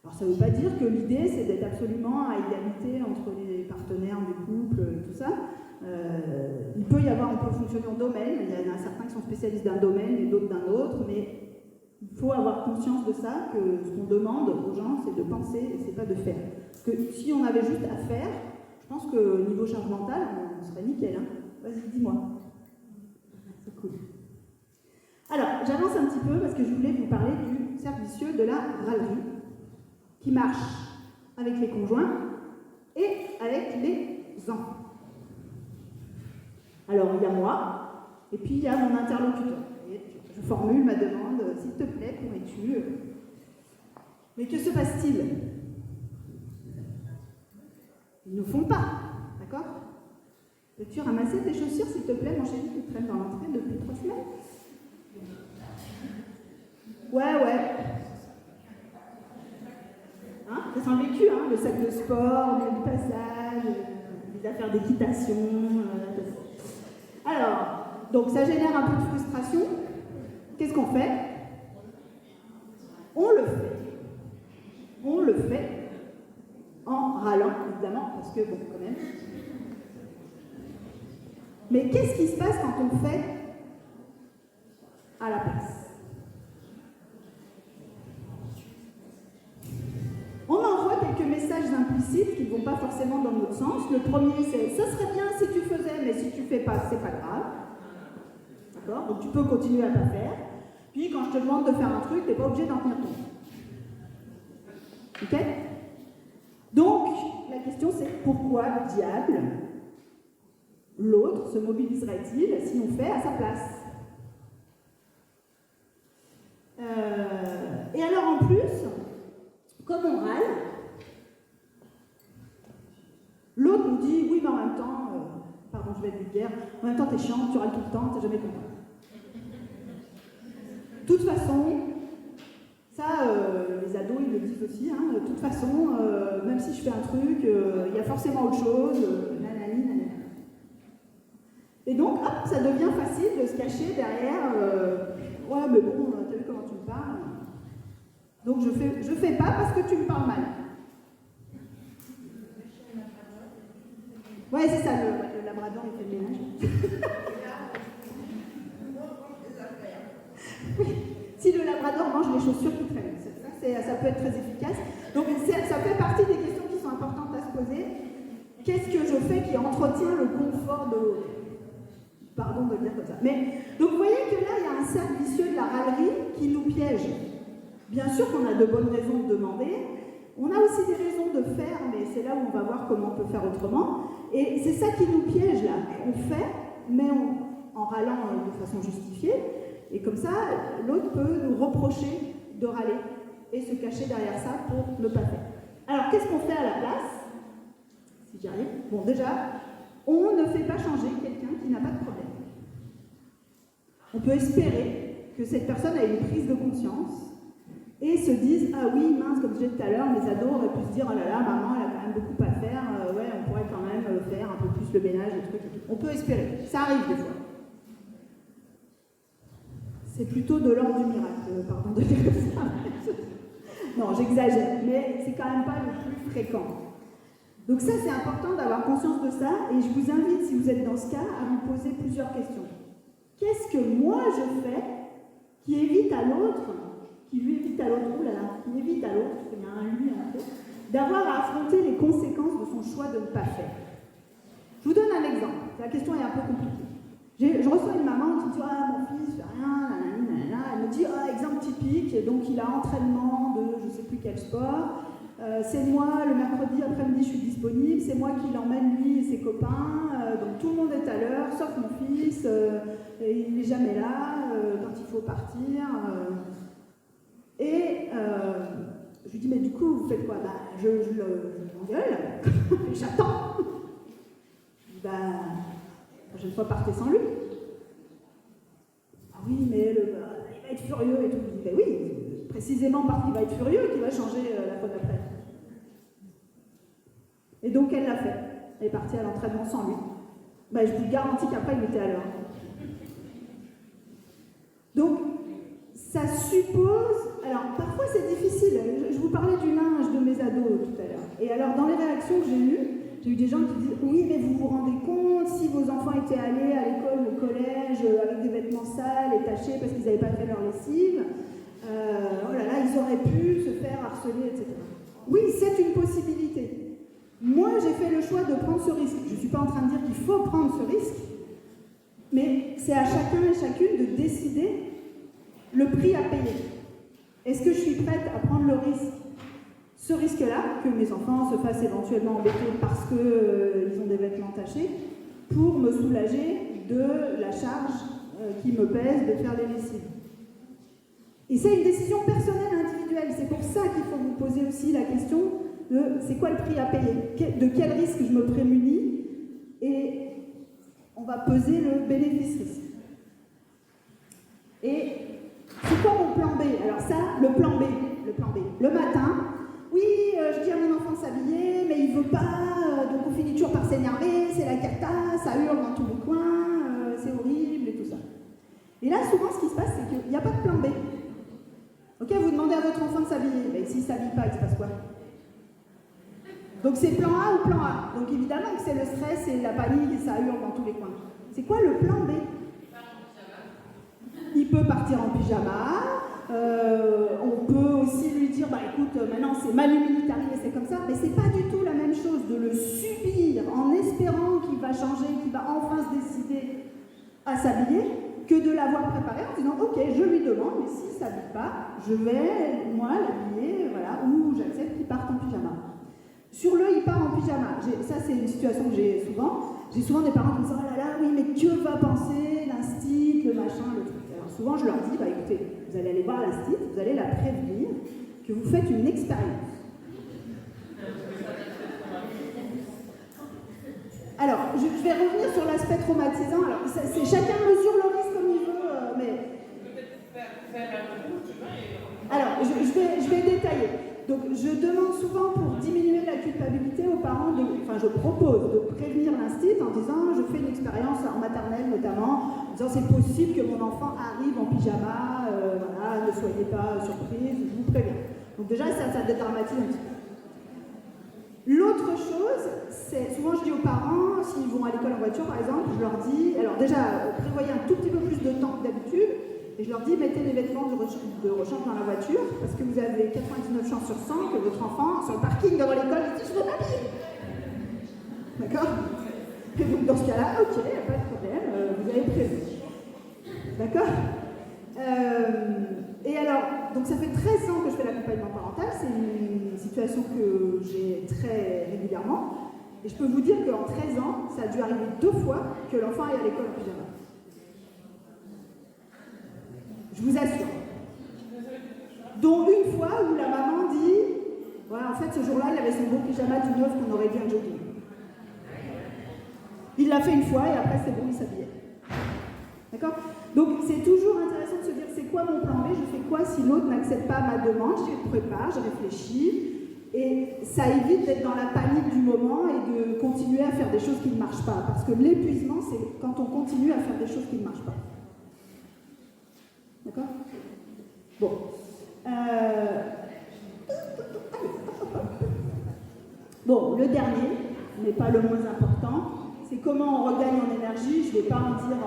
Alors ça ne veut pas dire que l'idée c'est d'être absolument à égalité entre les partenaires du couple et tout ça. Il peut y avoir, on peut fonctionner en domaine, il y en a certains qui sont spécialistes d'un domaine et d'autres d'un autre, mais il faut avoir conscience de ça, que ce qu'on demande aux gens c'est de penser et c'est pas de faire. Parce que si on avait juste à faire, je pense que niveau charge mentale, on serait nickel. Hein. Vas-y, dis-moi. C'est cool. Alors, j'avance un petit peu parce que je voulais vous parler du cercle vicieux de la râlerie qui marche avec les conjoints et avec les enfants. Alors, il y a moi et puis il y a mon interlocuteur. Et je formule ma demande, s'il te plaît, pourrais-tu... Mais que se passe-t-il? Ils ne font pas, d'accord? Peux-tu ramasser tes chaussures, s'il te plaît, mon chéri, qui traîne dans l'entrée depuis 3 semaines? Ouais. Hein, ça sent le vécu, hein, le sac de sport, le passage, les affaires d'équitation. Alors, donc ça génère un peu de frustration. Qu'est-ce qu'on fait? On le fait en râlant, évidemment, parce que, bon, quand même. Mais qu'est-ce qui se passe quand on fait à la place? implicites qui ne vont pas forcément dans notre sens. Le premier, c'est « ce serait bien si tu faisais, mais si tu fais pas, c'est pas grave ». D'accord? Donc tu peux continuer à pas faire. Puis quand je te demande de faire un truc, tu n'es pas obligé d'en tenir compte. Ok? Donc, la question c'est pourquoi diable l'autre se mobiliserait-il si on fait à sa place? Et alors en plus, comme on râle, l'autre nous dit oui mais en même temps, pardon je vais être vulgaire, en même temps t'es chiant, tu râles tout le temps, t'es jamais content. De toute façon, ça les ados ils le disent aussi, hein, de toute façon, même si je fais un truc, il y a forcément autre chose, nanani, nanana. Et donc hop, ça devient facile de se cacher derrière, ouais mais bon, t'as vu comment tu me parles? Donc je fais pas parce que tu me parles mal. Ouais, c'est ça, le labrador, il fait le ménage. Oui, si le labrador mange les chaussures qui traînent, ça peut être très efficace. Donc ça fait partie des questions qui sont importantes à se poser. Qu'est-ce que je fais qui entretient le confort de l'autre? Pardon de le dire comme ça. Mais, donc vous voyez que là, il y a un cercle vicieux de la râlerie qui nous piège. Bien sûr qu'on a de bonnes raisons de demander, on a aussi des raisons de faire, mais c'est là où on va voir comment on peut faire autrement. Et c'est ça qui nous piège là. On fait, mais en râlant de façon justifiée, et comme ça, l'autre peut nous reprocher de râler et se cacher derrière ça pour ne pas faire. Alors, qu'est-ce qu'on fait à la place? Si j'y arrive. Bon, déjà, on ne fait pas changer quelqu'un qui n'a pas de problème. On peut espérer que cette personne ait une prise de conscience et se dise « Ah oui, mince, comme je disais tout à l'heure, mes ados auraient pu se dire « Oh là là, maman, elle a quand même beaucoup à faire, ouais, on pourrait quand même faire un peu plus le ménage, et trucs et tout. » On peut espérer, ça arrive des fois. C'est plutôt de l'ordre du miracle, pardon de dire ça. Non, j'exagère, mais c'est quand même pas le plus fréquent. Donc ça, c'est important d'avoir conscience de ça, et je vous invite, si vous êtes dans ce cas, à vous poser plusieurs questions. Qu'est-ce que moi je fais qui évite à l'autre, qui lui évite à l'autre, qui évite à l'autre, il y a un lui en fait, d'avoir à affronter les conséquences de son choix de ne pas faire? Je vous donne un exemple, la question est un peu compliquée. Je reçois une maman qui me dit « Ah, mon fils fait rien, nanani, nanana ». Elle me dit « Ah, exemple typique, donc il a entraînement de je ne sais plus quel sport. C'est moi, le mercredi après-midi, je suis disponible, c'est moi qui l'emmène lui et ses copains, donc tout le monde est à l'heure, sauf mon fils, il n'est jamais là quand il faut partir. » Et je lui dis « Mais du coup, vous faites quoi ?» Je l'engueule, j'attends. Je dis « la prochaine fois, partez sans lui. » Ah oui, mais il va être furieux et tout. Je dis « Ben oui, précisément parce qu'il va être furieux qu'il va changer la fois d'après. » Et donc elle l'a fait. Elle est partie à l'entraînement sans lui. Je vous garantis qu'après il était à l'heure. Donc, ça suppose... Alors, parfois c'est difficile. Je vous parlais du linge de mes ados tout à l'heure. Et alors, dans les réactions que j'ai eu des gens qui disent « Oui, mais vous vous rendez compte, si vos enfants étaient allés à l'école ou au collège avec des vêtements sales et tachés parce qu'ils n'avaient pas fait leur lessive, oh là là, ils auraient pu se faire harceler, etc. » Oui, c'est une possibilité. Moi, j'ai fait le choix de prendre ce risque. Je ne suis pas en train de dire qu'il faut prendre ce risque, mais c'est à chacun et chacune de décider le prix à payer. Est-ce que je suis prête à prendre le risque, ce risque-là, que mes enfants se fassent éventuellement embêter parce qu'ils ont des vêtements tachés, pour me soulager de la charge qui me pèse de faire les lessives? Et c'est une décision personnelle, individuelle. C'est pour ça qu'il faut vous poser aussi la question de c'est quoi le prix à payer, de quel risque je me prémunis, et on va peser le bénéfice-risque. Et c'est quoi mon plan B? Alors ça, le plan B. Le matin, oui, je dis à mon enfant de s'habiller, mais il veut pas, donc on finit toujours par s'énerver, c'est la cata, ça hurle dans tous les coins, c'est horrible et tout ça. Et là, souvent, ce qui se passe, c'est qu'il n'y a pas de plan B. Ok, vous demandez à votre enfant de s'habiller, mais s'il ne s'habille pas, il se passe quoi? Donc c'est plan A ou plan A. Donc évidemment que c'est le stress et la panique et ça hurle dans tous les coins. C'est quoi le plan B? Il peut partir en pyjama, on peut aussi lui dire, écoute, maintenant c'est Manu Militari et c'est comme ça, mais c'est pas du tout la même chose de le subir en espérant qu'il va changer, qu'il va enfin se décider à s'habiller, que de l'avoir préparé en disant ok, je lui demande, mais s'il ne s'habille pas, je vais moi l'habiller, voilà, ou j'accepte qu'il parte en pyjama. Sur le il part en pyjama, ça c'est une situation que j'ai souvent des parents qui me disent oh là là, oui, mais que va penser l'instit, le machin, le truc. Alors souvent je leur dis, bah écoutez, vous allez aller voir l'instit, vous allez la prévenir que vous faites une expérience. Alors, je vais revenir sur l'aspect traumatisant. Alors, c'est chacun mesure le risque comme il veut, mais... Alors, je vais détailler. Donc, je demande souvent pour diminuer la culpabilité aux parents, je propose de prévenir l'instit en disant, je fais une expérience en maternelle notamment, en disant c'est possible que mon enfant arrive en pyjama, voilà, ne soyez pas surprise, je vous préviens. Donc déjà, ça dédramatise un petit peu. L'autre chose, c'est, souvent je dis aux parents, s'ils vont à l'école en voiture par exemple, je leur dis, alors déjà, prévoyez un tout petit peu plus de temps que d'habitude, et je leur dis, mettez les vêtements de rechange dans la voiture, parce que vous avez 99 chances sur 100 que votre enfant, sur le parking devant l'école, il dit, je veux m'habiller. D'accord? Et donc dans ce cas-là, ok, il n'y a pas de problème, vous avez prévu. D'accord? Et alors, donc ça fait 13 ans que je fais l'accompagnement parental, c'est une situation que j'ai très régulièrement, et je peux vous dire qu'en 13 ans, ça a dû arriver 2 fois que l'enfant aille à l'école en pyjama. Je vous assure. Dont une fois où la maman dit, voilà, en fait ce jour-là, il avait son beau pyjama tout neuf qu'on aurait dit un jogging. Il l'a fait une fois et après c'est bon, il s'habillait. D'accord? Donc c'est toujours intéressant de se dire c'est quoi mon plan B, je fais quoi si l'autre n'accepte pas ma demande, je prépare, je réfléchis, et ça évite d'être dans la panique du moment et de continuer à faire des choses qui ne marchent pas. Parce que l'épuisement, c'est quand on continue à faire des choses qui ne marchent pas. D'accord? Bon. Bon, le dernier, mais pas le moins important, c'est comment on regagne en énergie. Je ne vais pas en dire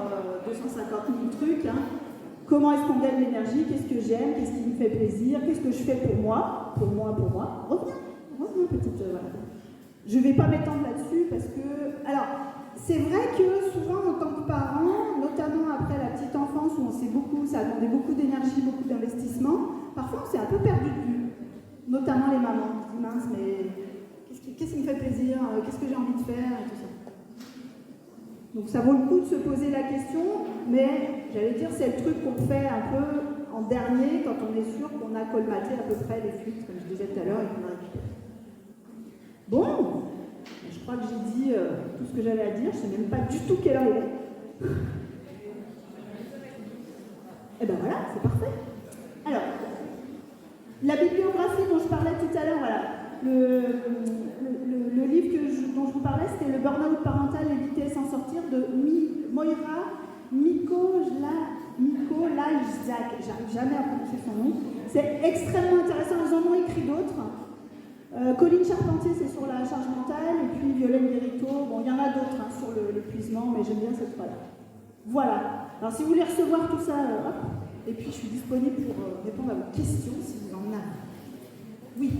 250 000 trucs. Hein. Comment est-ce qu'on gagne l'énergie? Qu'est-ce que j'aime? Qu'est-ce qui me fait plaisir? Qu'est-ce que je fais pour moi? Reviens, petite... voilà. Je ne vais pas m'étendre là-dessus parce que... Alors, c'est vrai que souvent, en tant que parent, notamment après la petite enfance où on sait beaucoup, ça a demandé beaucoup d'énergie, beaucoup d'investissement, parfois on s'est un peu perdu de vue. Notamment les mamans qui disent mince, mais qu'est-ce qui me fait plaisir? Qu'est-ce que j'ai envie de faire? Et tout ça. Donc ça vaut le coup de se poser la question, mais j'allais dire c'est le truc qu'on fait un peu en dernier quand on est sûr qu'on a colmaté à peu près les fuites, comme je disais tout à l'heure, et qu'on a récupéré. Bon, je crois que j'ai dit tout ce que j'avais à dire, je ne sais même pas du tout quelle heure il est. Et ben voilà, c'est parfait. Alors, la bibliographie dont je parlais tout à l'heure, voilà. Le livre dont je vous parlais, c'était Le burn-out parental, éviter et s'en sortir de Moira Mikołajczak. J'arrive jamais à prononcer son nom. C'est extrêmement intéressant, ils en ont écrit d'autres. Colline Charpentier, c'est sur la charge mentale, et puis Violaine Guérito. Bon, il y en a d'autres sur l'épuisement, mais j'aime bien cette fois-là. Voilà. Alors, si vous voulez recevoir tout ça, hop, et puis je suis disponible pour répondre à vos questions si vous en avez. Oui.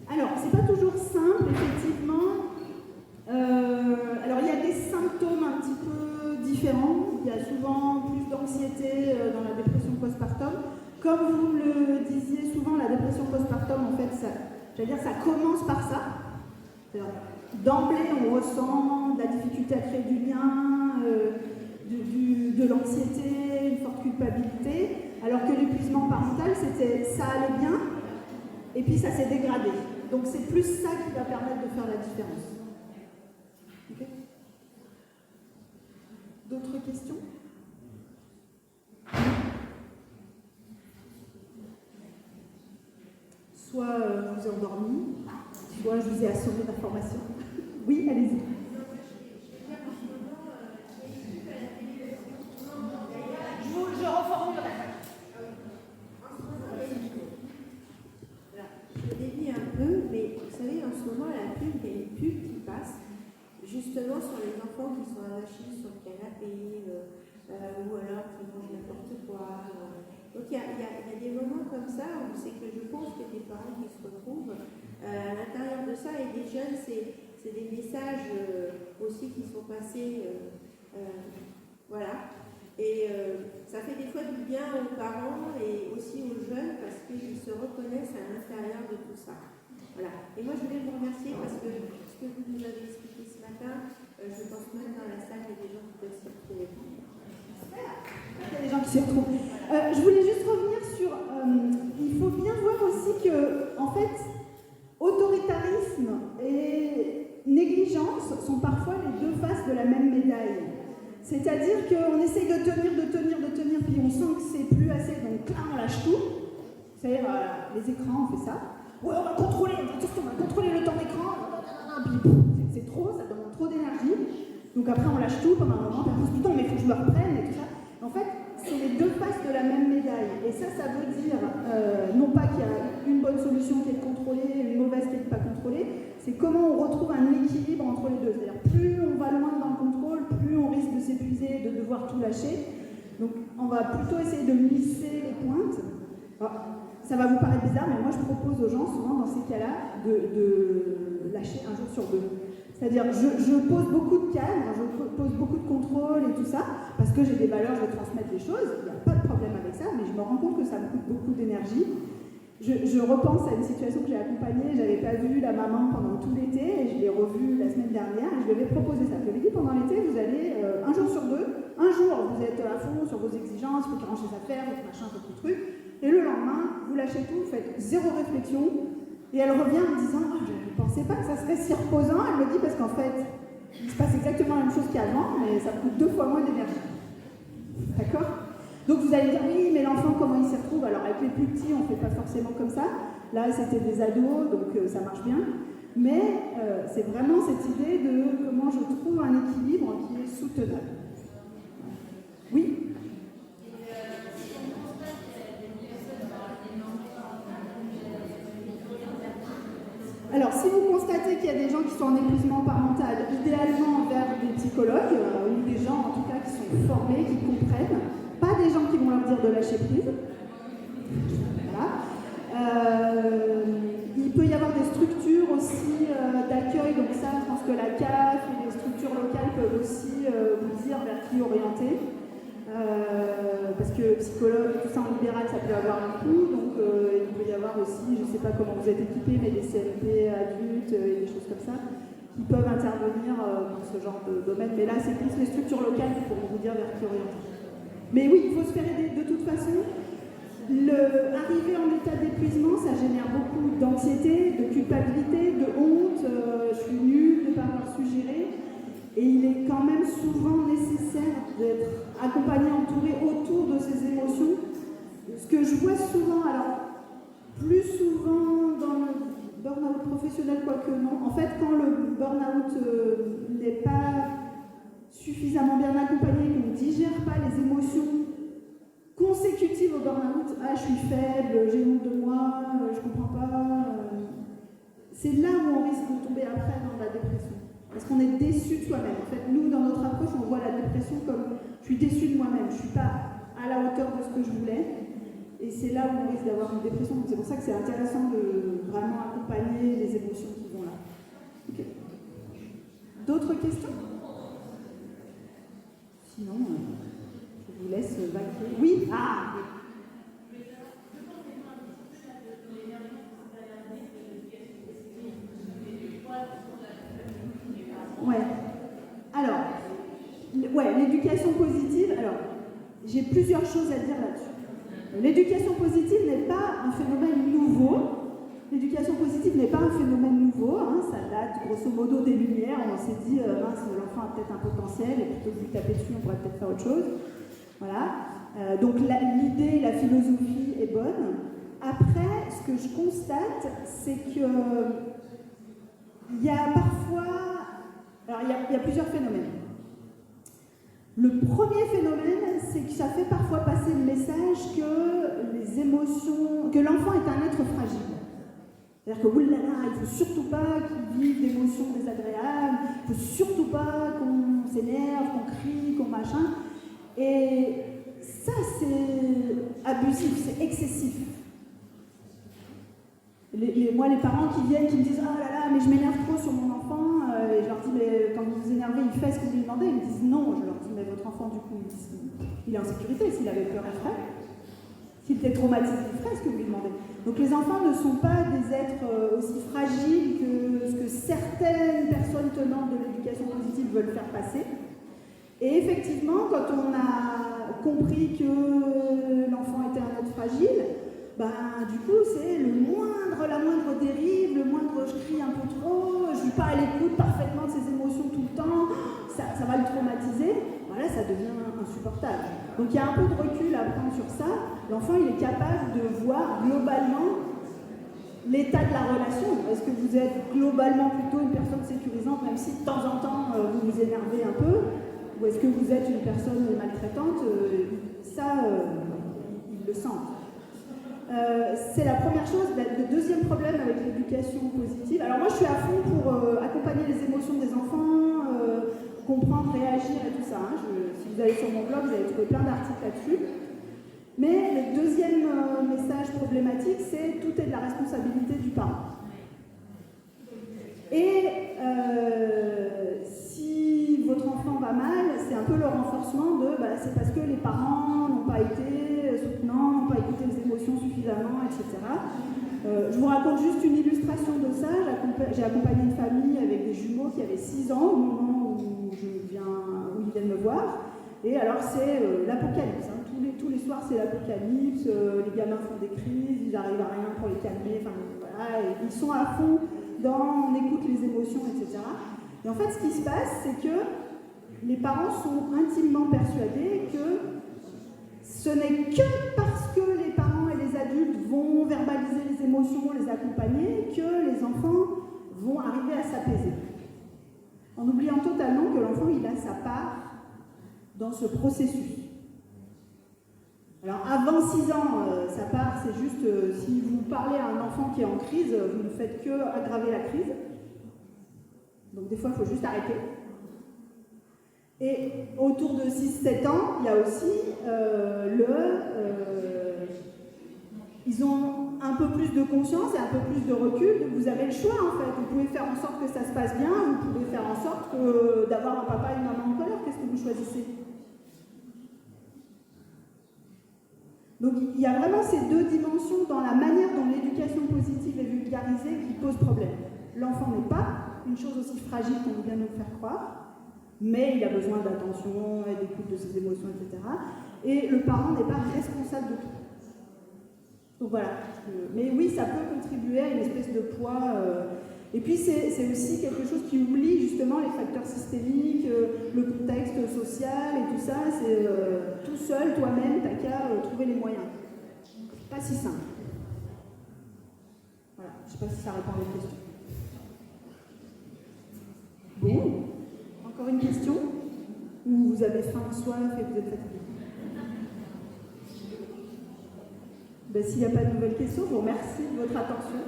Alors, c'est pas toujours simple, effectivement. Alors, il y a des symptômes un petit peu différents. Il y a souvent plus d'anxiété dans la dépression postpartum. Comme vous le disiez souvent, la dépression postpartum, en fait, ça commence par ça. D'emblée, on ressent de la difficulté à créer du lien, de l'anxiété, une forte culpabilité, alors que l'épuisement parental, ça allait bien, et puis ça s'est dégradé. Donc c'est plus ça qui va permettre de faire la différence. Okay. D'autres questions? Soit je vous ai endormi, soit je vous ai assommé d'informations. Oui, allez-y. Je reformulerai.
comportements sur les enfants qui sont avachis sur le canapé, ou alors qui mangent n'importe quoi. Donc il y a des moments comme ça où c'est que je pense que des parents qui se retrouvent à l'intérieur de ça, et des jeunes, c'est des messages aussi qui sont passés, voilà. Et ça fait des fois du bien aux parents et aussi aux jeunes parce qu'ils se reconnaissent à l'intérieur de tout ça. Voilà. Et moi, je voulais vous remercier parce que ce que vous nous avez expliqué ce matin, je pense même dans la salle, il y a des gens qui peuvent s'y retrouver.
Il y a des gens qui s'y retrouvent. Je voulais juste revenir sur... il faut bien voir aussi que, en fait, autoritarisme et négligence sont parfois les deux faces de la même médaille. C'est-à-dire qu'on essaye de tenir, puis on sent que c'est plus assez, donc là, on lâche tout. Vous savez, les écrans, on fait ça. Ouais, on va contrôler le temps d'écran, puis c'est trop, ça demande trop d'énergie. Donc après, on lâche tout pendant un moment, puis après, on se dit, mais il faut que je me reprenne et tout ça. En fait, c'est les deux faces de la même médaille. Et ça veut dire, non pas qu'il y a une bonne solution qui est de contrôler, une mauvaise qui est de ne pas contrôler, c'est comment on retrouve un équilibre entre les deux. C'est-à-dire, plus on va loin dans le contrôle, plus on risque de s'épuiser, de devoir tout lâcher. Donc, on va plutôt essayer de lisser les pointes. Alors, ça va vous paraître bizarre, mais moi, je propose aux gens, souvent, dans ces cas-là, de lâcher un jour sur deux. C'est-à-dire, je pose beaucoup de cadres, je pose beaucoup de contrôle et tout ça, parce que j'ai des valeurs, je veux transmettre des choses, il n'y a pas de problème avec ça, mais je me rends compte que ça me coûte beaucoup d'énergie. Je repense à une situation que j'ai accompagnée, je n'avais pas vu la maman pendant tout l'été, et je l'ai revue la semaine dernière, et je lui avais proposé ça. Je lui avais dit, pendant l'été, vous allez, un jour sur deux, un jour, vous êtes à fond sur vos exigences, il faut qu'il range ses affaires, votre machin, votre truc, et le lendemain, vous lâchez tout, vous faites zéro réflexion, et elle revient en me disant « je ne pensais pas que ça serait si reposant ». Elle me dit parce qu'en fait, il se passe exactement la même chose qu'avant, mais ça coûte 2 fois moins d'énergie. D'accord ? Donc vous allez dire « oui, mais l'enfant, comment il s'y retrouve ?» Alors avec les plus petits, on ne fait pas forcément comme ça. Là, c'était des ados, donc ça marche bien. Mais c'est vraiment cette idée de comment je trouve un équilibre qui est soutenable. Oui ? Alors, si vous constatez qu'il y a des gens qui sont en épuisement parental, idéalement vers des psychologues, ou des gens en tout cas qui sont formés, qui comprennent, pas des gens qui vont leur dire de lâcher prise. Voilà. Il peut y avoir des structures aussi d'accueil, donc ça, je pense que la CAF et les structures locales peuvent aussi vous dire vers qui orienter. Parce que psychologue, tout ça en libéral, ça peut avoir un coût, donc il peut y avoir aussi, je ne sais pas comment vous êtes équipés, mais des CNP adultes et des choses comme ça, qui peuvent intervenir dans ce genre de domaine. Mais là, c'est plus les structures locales qui pourront vous dire vers qui orienter. Mais oui, il faut se faire aider de toute façon. Arriver en état d'épuisement, ça génère beaucoup d'anxiété, de culpabilité, de honte, je suis nulle de ne pas avoir su gérer. Et il est quand même souvent nécessaire d'être accompagné, entouré autour de ces émotions. Ce que je vois souvent, alors plus souvent dans le burn-out professionnel, quoique non, en fait quand le burn-out n'est pas suffisamment bien accompagné, qu'on ne digère pas les émotions consécutives au burn-out, je suis faible, j'ai honte de moi, je comprends pas, c'est là où on risque de tomber après dans la dépression. Parce qu'on est déçu de soi-même. En fait, nous, dans notre approche, on voit la dépression comme je suis déçu de moi-même, je ne suis pas à la hauteur de ce que je voulais. Et c'est là où on risque d'avoir une dépression. Donc c'est pour ça que c'est intéressant de vraiment accompagner les émotions qui vont là. Okay. D'autres questions ? Sinon, je vous laisse vaquer. Oui ? Ah oui. Ouais. Alors, l'éducation positive, alors, j'ai plusieurs choses à dire là-dessus. L'éducation positive n'est pas un phénomène nouveau. L'éducation positive n'est pas un phénomène nouveau, hein, ça date grosso modo des Lumières, on s'est dit, l'enfant a peut-être un potentiel, et plutôt que de lui taper dessus, on pourrait peut-être faire autre chose. Voilà. Donc l'idée, la philosophie est bonne. Après, ce que je constate, c'est que il y a parfois... Alors, il y a plusieurs phénomènes. Le premier phénomène, c'est que ça fait parfois passer le message que les émotions... que l'enfant est un être fragile. C'est-à-dire que, oulala, il ne faut surtout pas qu'ils vivent d'émotions désagréables, il ne faut surtout pas qu'on s'énerve, qu'on crie, qu'on machin. Et ça, c'est abusif, c'est excessif. Moi, les parents qui viennent, qui me disent « Oh là là, mais je m'énerve trop sur mon enfant et je leur dis « Mais quand vous vous énervez, il fait ce que vous lui demandez ?» Ils me disent « Non ». Je leur dis « Mais votre enfant, du coup, il est en sécurité. S'il avait peur, il ferait. S'il était traumatisé, il ferait ce que vous lui demandez. » Donc les enfants ne sont pas des êtres aussi fragiles que ce que certaines personnes tenantes de l'éducation positive veulent faire passer. Et effectivement, quand on a compris que l'enfant était un être fragile, du coup, c'est la moindre dérive, le moindre je crie un peu trop, je ne suis pas à l'écoute parfaitement de ses émotions tout le temps, ça va le traumatiser. Voilà, ça devient insupportable. Donc il y a un peu de recul à prendre sur ça. L'enfant, il est capable de voir globalement l'état de la relation. Est-ce que vous êtes globalement plutôt une personne sécurisante, même si de temps en temps vous vous énervez un peu, ou est-ce que vous êtes une personne maltraitante? Ça, il le sent. C'est la première chose. Le deuxième problème avec l'éducation positive, alors moi je suis à fond pour accompagner les émotions des enfants, comprendre, réagir et tout ça. Si vous allez sur mon blog, vous allez trouver plein d'articles là-dessus. Mais le deuxième message problématique, c'est tout est de la responsabilité du parent. Et si votre enfant va mal, c'est un peu le renforcement de c'est parce que les parents n'ont pas été soutenants, n'ont pas écouté les émotions suffisamment, etc. Je vous raconte juste une illustration de ça. J'ai accompagné une famille avec des jumeaux qui avaient 6 ans au moment où ils viennent me voir. Et alors c'est l'apocalypse. Tous les soirs c'est l'apocalypse, les gamins font des crises, ils n'arrivent à rien pour les calmer, voilà, et ils sont à fond on écoute les émotions, etc. Et en fait, ce qui se passe, c'est que les parents sont intimement persuadés que ce n'est que parce que les parents et les adultes vont verbaliser les émotions, les accompagner, que les enfants vont arriver à s'apaiser. En oubliant totalement que l'enfant, il a sa part dans ce processus. Alors, avant 6 ans, sa part, c'est juste, si vous parlez à un enfant qui est en crise, vous ne faites que aggraver la crise. Donc, des fois, il faut juste arrêter. Et autour de 6-7 ans, il y a aussi ils ont un peu plus de conscience et un peu plus de recul. Donc vous avez le choix, en fait. Vous pouvez faire en sorte que ça se passe bien, vous pouvez faire en sorte d'avoir un papa et une maman en colère. Qu'est-ce que vous choisissez? Donc il y a vraiment ces deux dimensions dans la manière dont l'éducation positive est vulgarisée qui posent problème. L'enfant n'est pas une chose aussi fragile qu'on vient de nous faire croire, mais il a besoin d'attention et d'écoute de ses émotions, etc. Et le parent n'est pas responsable de tout. Donc voilà. Mais oui, ça peut contribuer à une espèce de poids. Et puis c'est aussi quelque chose qui oublie justement les facteurs systémiques, le contexte social et tout ça. C'est tout seul, toi-même, t'as qu'à trouver les moyens. Pas si simple. Voilà, je ne sais pas si ça répond à votre question. Bon, encore une question? Ou vous avez faim, soif et vous êtes fatigué? S'il n'y a pas de nouvelles questions, je vous remercie de votre attention.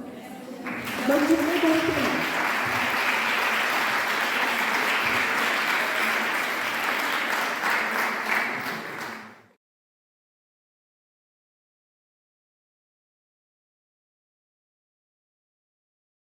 Bonne journée, bon week-end.